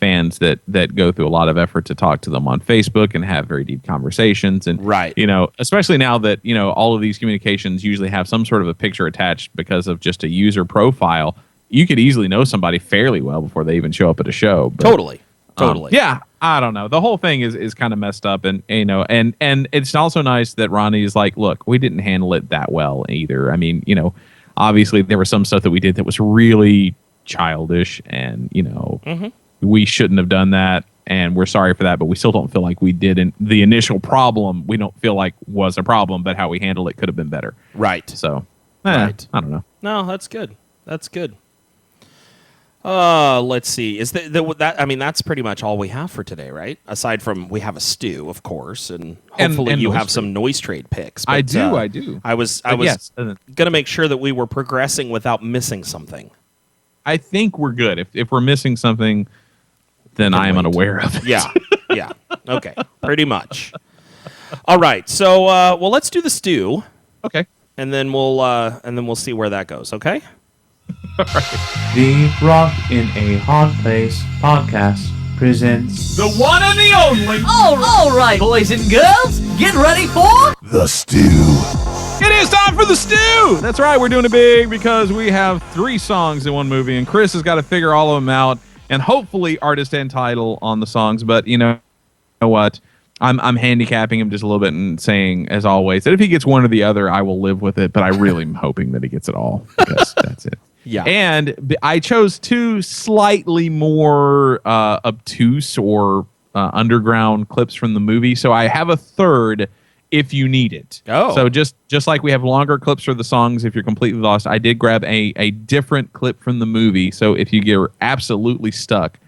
fans that go through a lot of effort to talk to them on Facebook and have very deep conversations. And, especially now that, all of these communications usually have some sort of a picture attached because of just a user profile. You could easily know somebody fairly well before they even show up at a show. But, Totally. Yeah, I don't know. The whole thing is kind of messed up, and and it's also nice that Ronnie is like, look, we didn't handle it that well either. I mean, obviously there was some stuff that we did that was really childish, and we shouldn't have done that, and we're sorry for that. But we still don't feel like we did the initial problem. We don't feel like was a problem, but how we handled it could have been better. Right. So, right. I don't know. No, that's good. That's good. Let's see. Is that? I mean, that's pretty much all we have for today, right? Aside from we have a stew, of course, and hopefully you have some noise trade picks. But, I do. I was gonna make sure that we were progressing without missing something. I think we're good. If we're missing something, then I am unaware of it. Yeah. Okay. Pretty much. All right. So, well, let's do the stew. Okay. And then we'll see where that goes. Okay. The Rock in a Hard Place podcast presents The one and the only. All right, boys and girls, get ready for The Stew. It is time for the stew. That's right. We're doing it big because we have 3 songs in one movie, and Chris has got to figure all of them out, and hopefully artist and title on the songs. But you know what? I'm handicapping him just a little bit and saying, as always, that if he gets one or the other, I will live with it. But I really am hoping that he gets it all, because that's it. Yeah. And I chose 2 slightly more obtuse or underground clips from the movie. So I have a third if you need it. Oh. So just like we have longer clips for the songs if you're completely lost, I did grab a different clip from the movie. So if you get absolutely stuck,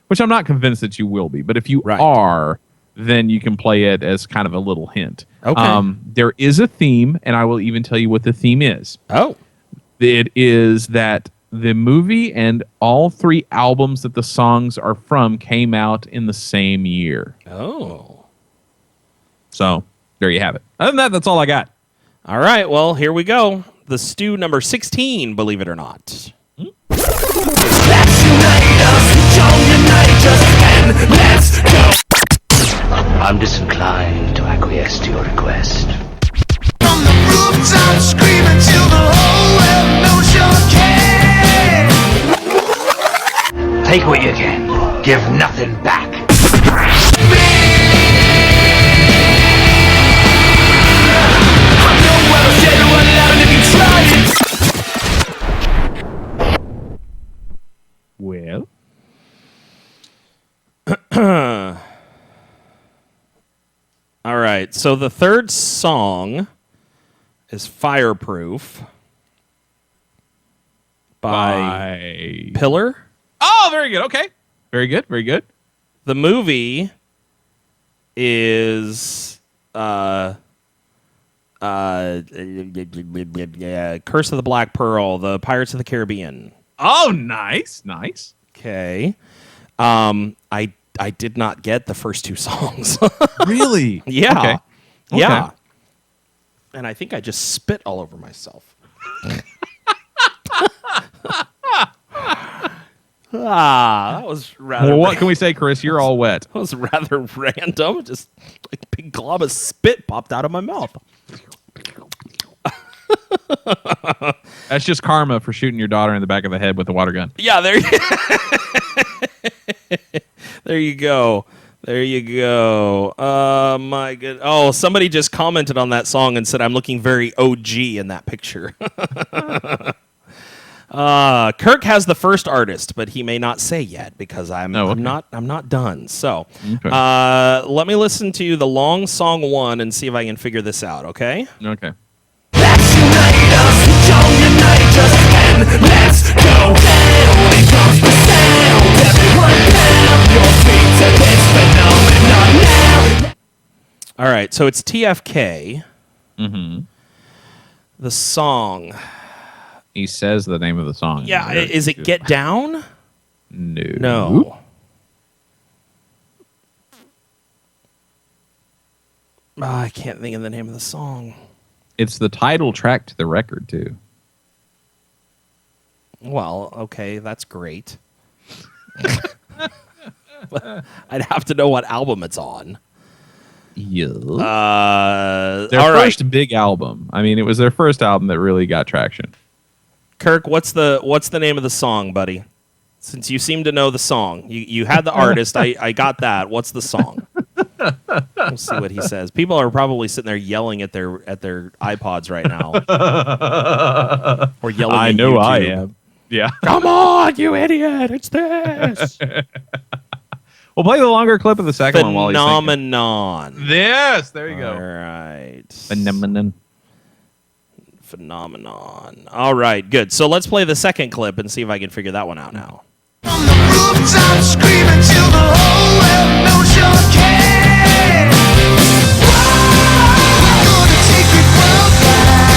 which I'm not convinced that you will be, but if you are, then you can play it as kind of a little hint. Okay. There is a theme, and I will even tell you what the theme is. Oh. It is that the movie and all 3 albums that the songs are from came out in the same year. Oh. So there you have it. Other than that, that's all I got. All right. Well, here we go. The stew number 16, believe it or not. I'm disinclined to acquiesce to your request. From the rooftop, screaming till the whole world knows you're gay. Take what you can. Give nothing back. Well. All right. So the third song is Fireproof by Pillar. Oh, very good. Okay. Very good. Very good. The movie is Curse of the Black Pearl, the Pirates of the Caribbean. Oh, nice. Nice. Okay. I did not get the first 2 songs. Really? Yeah. Okay. Yeah. And I think I just spit all over myself. That was rather... Well, what can we say, Chris? You're all wet. That was rather random. Just like a big glob of spit popped out of my mouth. That's just karma for shooting your daughter in the back of the head with a water gun. Yeah, there you go. There you go. My good. Oh, somebody just commented on that song and said I'm looking very OG in that picture. Kirk has the first artist, but he may not say yet because I'm not done. So, let me listen to the long song 1 and see if I can figure this out. Okay. Okay. Let's go down. Here comes the sound. Everyone down your feet. All right, so it's TFK. Mm-hmm. The song. He says the name of the song. Yeah, is it Get Down? No. No. I can't think of the name of the song. It's the title track to the record, too. Well, okay, that's great. I'd have to know what album it's on. Yeah. Their Their first big album. I mean, it was their first album that really got traction. Kirk, what's the name of the song, buddy? Since you seem to know the song, you had the artist. I got that. What's the song? We'll see what he says. People are probably sitting there yelling at their iPods right now, or yelling. I at know YouTube. I am. Yeah. Come on, you idiot! It's this We'll play the longer clip of the second one while he's thinking. phenomenon. Yes, there you go. All right. Phenomenon. All right, good. So let's play the second clip and see if I can figure that one out now. From the rooftop screaming till the whole world knows you're king. We're gonna take it worldwide.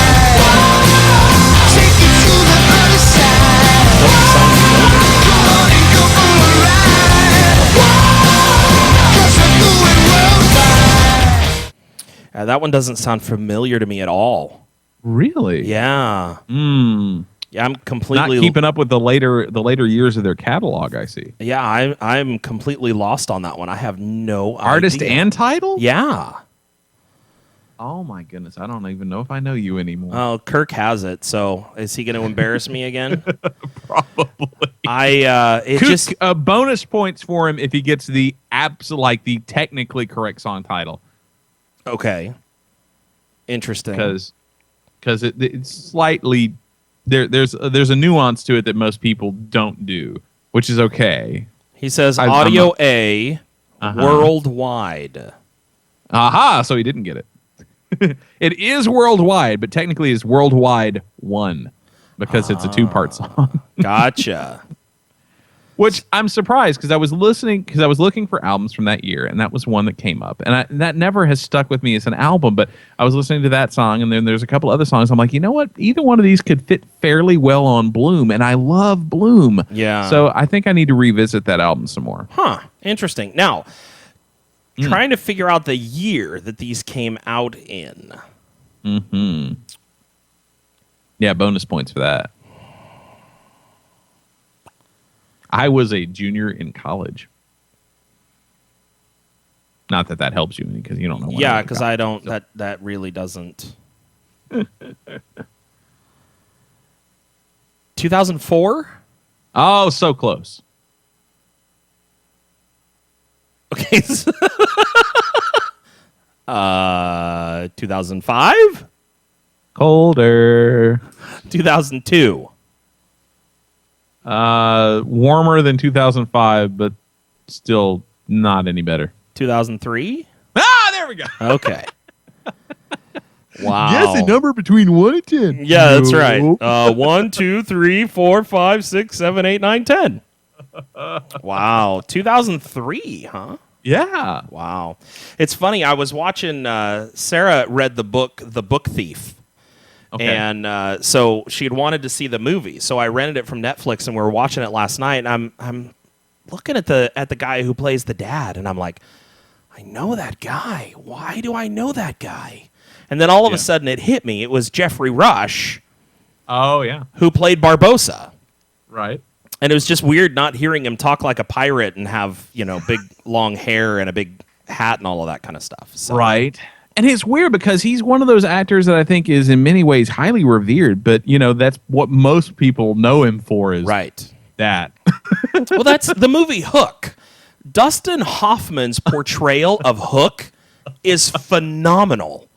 Take it to the other side. Come on and go for a ride. 'Cause we're going worldwide. That one doesn't sound familiar to me at all. Really? Yeah. Yeah, I'm Not completely keeping up with the later years of their catalog, I see. Yeah, I'm completely lost on that one. I have no Artist idea. and title? Yeah. Oh my goodness, I don't even know if I know you anymore. Oh, Kirk has it. So is he going to embarrass me again? Probably. Just bonus points for him if he gets the the technically correct song title. Okay. Interesting. Because it's slightly there's a nuance to it that most people don't do, which is okay. He says I'm audio not- A worldwide. Aha! So he didn't get it. It is worldwide, but technically it's worldwide 1 because it's a 2-part song. Gotcha. Which I'm surprised because I was looking for albums from that year, and that was one that came up, and that never has stuck with me as an album. But I was listening to that song, and then there's a couple other songs. I'm like, you know what? Either one of these could fit fairly well on Bloom, and I love Bloom. Yeah. So I think I need to revisit that album some more. Huh. Interesting. Now, trying to figure out the year that these came out in. Mm-hmm. Yeah, bonus points for that. I was a junior in college. Not that helps you because you don't know. Yeah, because I don't. That really doesn't. 2004. Oh, so close. Okay. 2005. Colder. 2002. Warmer than 2005, but still not any better. 2003. There we go. Okay. Wow. Yes, a number between 1 and 10. Yeah, that's right. 1, 2, 3, 4, 5, 6, 7, 8, 9, 10. Wow. 2003, huh? Yeah. Wow. It's funny. I was watching. Sarah read the book, The Book Thief. Okay. And so she had wanted to see the movie, so I rented it from Netflix, and we were watching it last night. And I'm looking at the guy who plays the dad, and I'm like, I know that guy. Why do I know that guy? And then all of a sudden, it hit me. It was Jeffrey Rush. Oh yeah. Who played Barbossa? Right. And it was just weird not hearing him talk like a pirate and have big long hair and a big hat and all of that kind of stuff. So. Right. And it's weird because he's one of those actors that I think is in many ways highly revered, but that's what most people know him for is that. Well, that's the movie Hook. Dustin Hoffman's portrayal of Hook is phenomenal.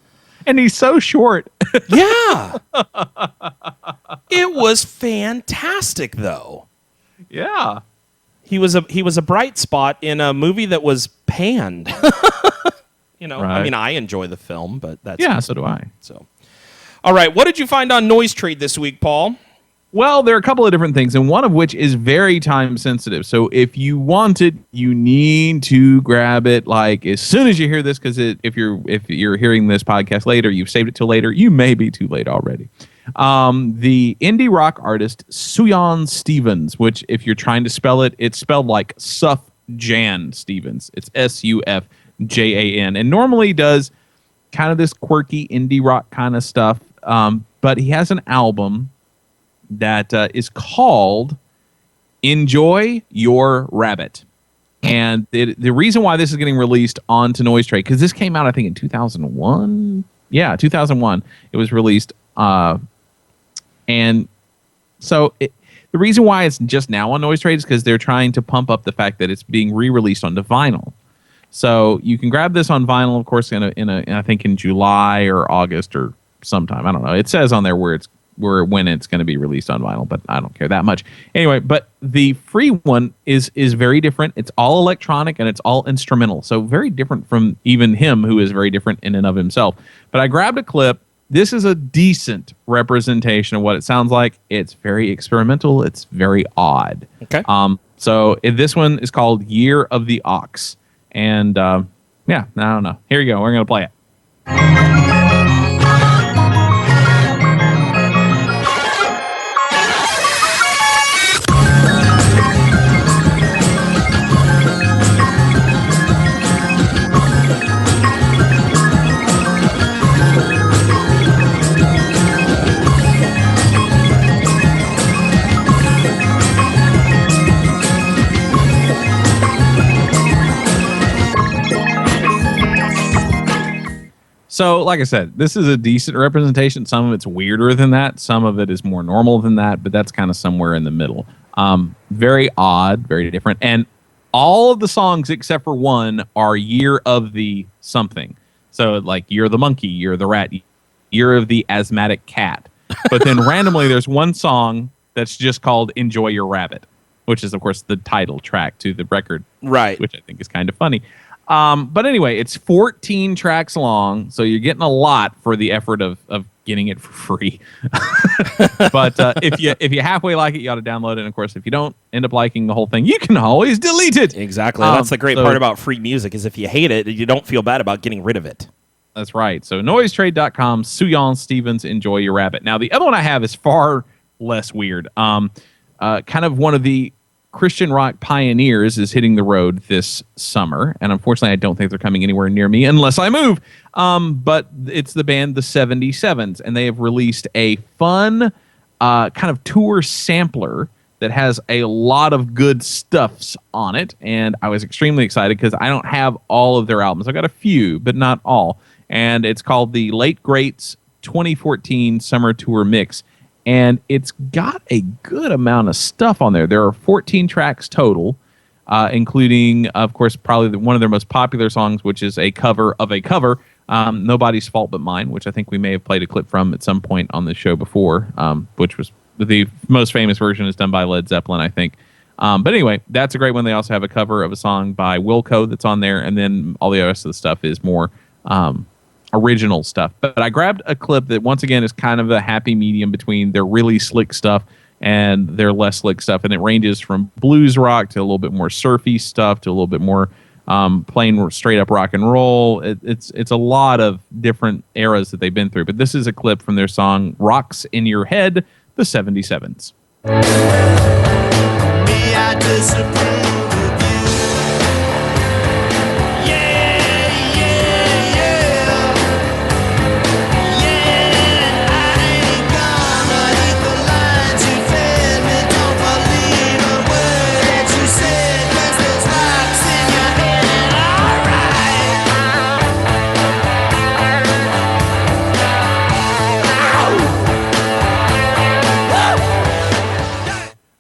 And he's so short. Yeah. It was fantastic though. Yeah. He was a bright spot in a movie that was panned. Right. I mean, I enjoy the film, but that's so do I. So, all right, what did you find on Noise Trade this week, Paul? Well, there are a couple of different things, and one of which is very time sensitive. So if you want it, you need to grab it like as soon as you hear this, because if you're hearing this podcast later, you've saved it till later, you may be too late already. The indie rock artist Sufjan Stevens, which if you're trying to spell it, it's spelled like Sufjan Stevens. It's Sufjan, and normally does kind of this quirky indie rock kind of stuff. But he has an album that is called Enjoy Your Rabbit. And the reason why this is getting released onto Noise Trade, because this came out, I think, in 2001. Yeah, 2001. It was released. And so the reason why it's just now on Noise Trade is because they're trying to pump up the fact that it's being re-released onto vinyl. So you can grab this on vinyl, of course, I think in July or August or sometime. I don't know. It says on there when it's going to be released on vinyl, but I don't care that much. Anyway, but the free one is very different. It's all electronic and it's all instrumental. So very different from even him, who is very different in and of himself. But I grabbed a clip. This is a decent representation of what it sounds like. It's very experimental. It's very odd. Okay. So this one is called Year of the Ox. And yeah, I don't know. Here you go. We're going to play it. So, like I said, this is a decent representation. Some of it's weirder than that. Some of it is more normal than that, but that's kind of somewhere in the middle. Very odd, very different. And all of the songs except for one are Year of the something. So, like, Year of the Monkey, Year of the Rat, Year of the Asthmatic Cat. But then randomly, there's one song that's just called Enjoy Your Rabbit, which is, of course, the title track to the record. Right. Which I think is kind of funny. But anyway, it's 14 tracks long, so you're getting a lot for the effort of getting it for free. But if you halfway like it, you ought to download it. And of course, if you don't end up liking the whole thing, you can always delete it. Exactly. That's the great part about free music, is if you hate it, you don't feel bad about getting rid of it. That's right. So noisetrade.com, Sufjan Stevens, Enjoy Your Rabbit. Now, the other one I have is far less weird. Kind of one of the Christian rock pioneers is hitting the road this summer, and unfortunately I don't think they're coming anywhere near me unless I move. But it's the band The 77s, and they have released a fun kind of tour sampler that has a lot of good stuffs on it, and I was extremely excited because I don't have all of their albums. I've got a few, but not all, and it's called the Late Greats 2014 Summer Tour Mix. And it's got a good amount of stuff on there. There are 14 tracks total, including, of course, probably one of their most popular songs, which is a cover of a cover, Nobody's Fault But Mine, which I think we may have played a clip from at some point on the show before, which was the most famous version is done by Led Zeppelin, I think. But anyway, that's a great one. They also have a cover of a song by Wilco that's on there, and then all the rest of the stuff is more original stuff. But I grabbed a clip that once again is kind of a happy medium between their really slick stuff and their less slick stuff, and it ranges from blues rock to a little bit more surfy stuff to a little bit more plain straight up rock and roll. It's a lot of different eras that they've been through, but this is a clip from their song Rocks in Your Head, The 77s. Me, I disapprove.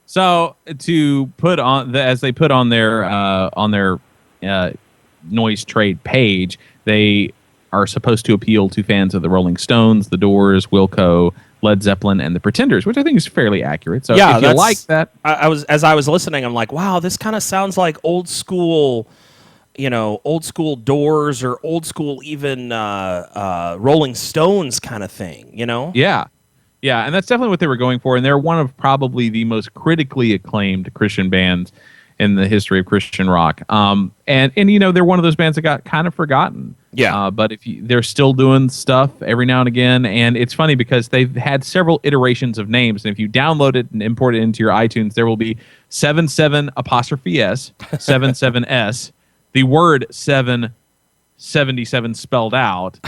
So to put on as they put on their Noise Trade page, they are supposed to appeal to fans of the Rolling Stones, the Doors, Wilco, Led Zeppelin, and the Pretenders, which I think is fairly accurate. So yeah, if you like that, as I was listening, I'm like, wow, this kind of sounds like old school, old school Doors or old school even Rolling Stones kind of thing, Yeah. Yeah, and that's definitely what they were going for. And they're one of probably the most critically acclaimed Christian bands in the history of Christian rock. And you know, they're one of those bands that got kind of forgotten. Yeah. But they're still doing stuff every now and again. And it's funny because they've had several iterations of names. And if you download it and import it into your iTunes, there will be 77 apostrophe S, 77S, the word 777 spelled out,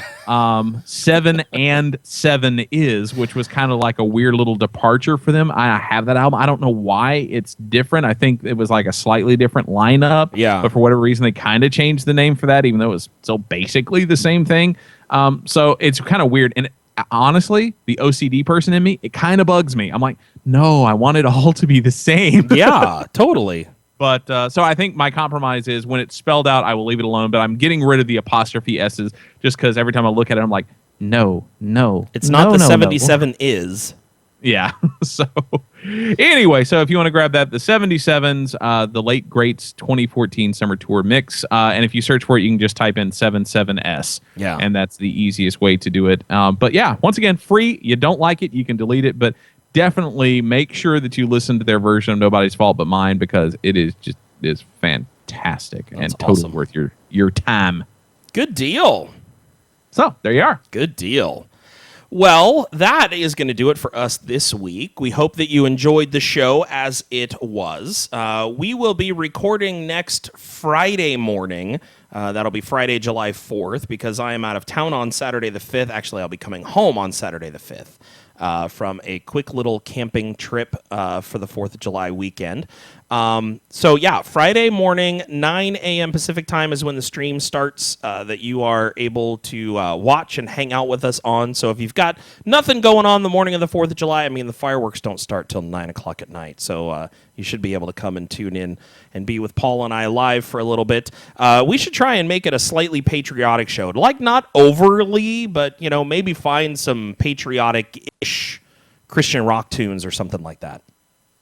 7 and 7 is, which was kind of like a weird little departure for them. I have that album. I don't know why it's different. I think it was like a slightly different lineup. Yeah. But for whatever reason, they kind of changed the name for that, even though it was still basically the same thing. So it's kind of weird. And honestly, the OCD person in me, it kind of bugs me. I'm like, no, I want it all to be the same. Yeah, totally. But so I think my compromise is when it's spelled out, I will leave it alone. But I'm getting rid of the apostrophe S's just because every time I look at it, I'm like, no. It's not the 77 is. Yeah. So anyway, so if you want to grab that, the 77s, the Late Greats 2014 Summer Tour Mix. And if you search for it, you can just type in 77S. Yeah. And that's the easiest way to do it. But yeah, once again, free. You don't like it, you can delete it. But definitely make sure that you listen to their version of Nobody's Fault But Mine because it is fantastic and totally awesome. worth your time. Good deal. So there you are. Good deal. Well, that is going to do it for us this week. We hope that you enjoyed the show as it was. We will be recording next Friday morning. That'll be Friday, July 4th, because I am out of town on Saturday the 5th. Actually, I'll be coming home on Saturday the 5th. From a quick little camping trip for the 4th of July weekend. So yeah, Friday morning, 9 a.m. Pacific time is when the stream starts that you are able to watch and hang out with us on. So if you've got nothing going on the morning of the 4th of July, I mean, the fireworks don't start till 9 o'clock at night. So you should be able to come and tune in and be with Paul and I live for a little bit. We should try and make it a slightly patriotic show. Like, not overly, but, you know, maybe find some patriotic-ish Christian rock tunes or something like that.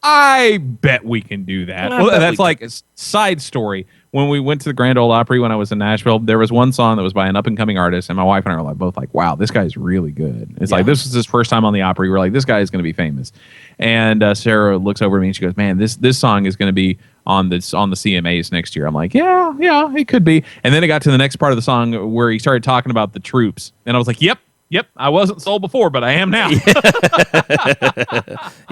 I bet we can do that. Well, that's like a side story. When we went to the Grand Ole Opry when I was in Nashville, there was one song that was by an up-and-coming artist, and my wife and I were like, both like, wow, this guy's really good. It's like, this was his first time on the Opry. We're like, this guy is going to be famous. And Sarah looks over at me and she goes, man, this song is going to be on the CMAs next year. I'm like, yeah, it could be. And then it got to the next part of the song where he started talking about the troops. And I was like, yep, I wasn't sold before, but I am now.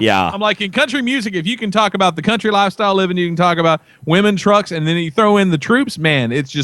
Yeah. I'm like, in country music, if you can talk about the country lifestyle living, you can talk about women, trucks, and then you throw in the troops, man, it's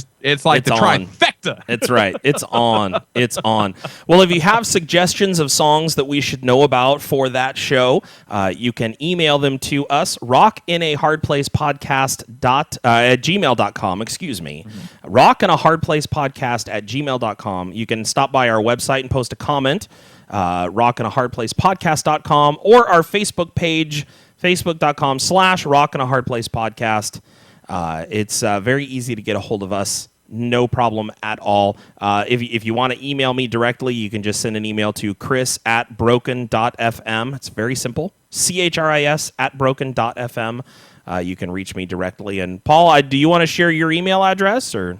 like the trifecta. It's right. It's on. It's on. Well, if you have suggestions of songs that we should know about for that show, you can email them to us, rockinahardplacepodcast at gmail.com. Excuse me. Mm-hmm. Rockinahardplacepodcast at gmail.com. You can stop by our website and post a comment, rockinahardplacepodcast.com, or our Facebook page, facebook.com/rockinahardplacepodcast. It's very easy to get a hold of us. No problem at all. If you want to email me directly, you can just send an email to chris@broken.fm. It's very simple. CHRIS@broken.fm. You can reach me directly. And Paul, do you want to share your email address? Or?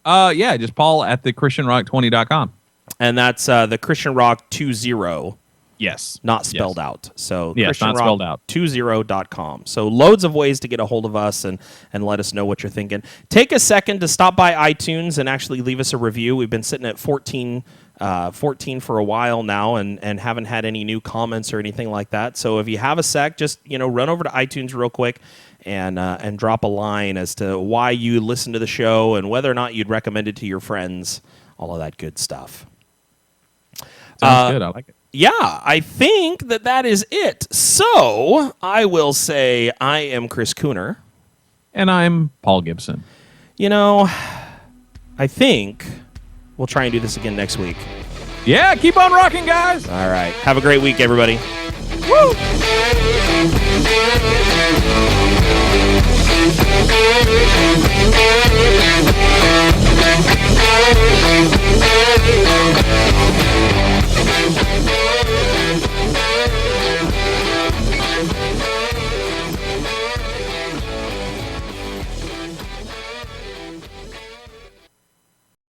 Yeah, just paul@thechristianrock20.com. And that's the Christian Rock 20. Yes. Not spelled out. So yes, not spelled out. 20.com. So loads of ways to get a hold of us and let us know what you're thinking. Take a second to stop by iTunes and actually leave us a review. We've been sitting at 14 for a while now and haven't had any new comments or anything like that. So if you have a sec, just run over to iTunes real quick and drop a line as to why you listen to the show and whether or not you'd recommend it to your friends. All of that good stuff. Sounds good. I like it. Yeah, I think that is it. So I will say I am Chris Cooner. And I'm Paul Gibson. I think we'll try and do this again next week. Yeah, keep on rocking, guys. All right. Have a great week, everybody. Woo!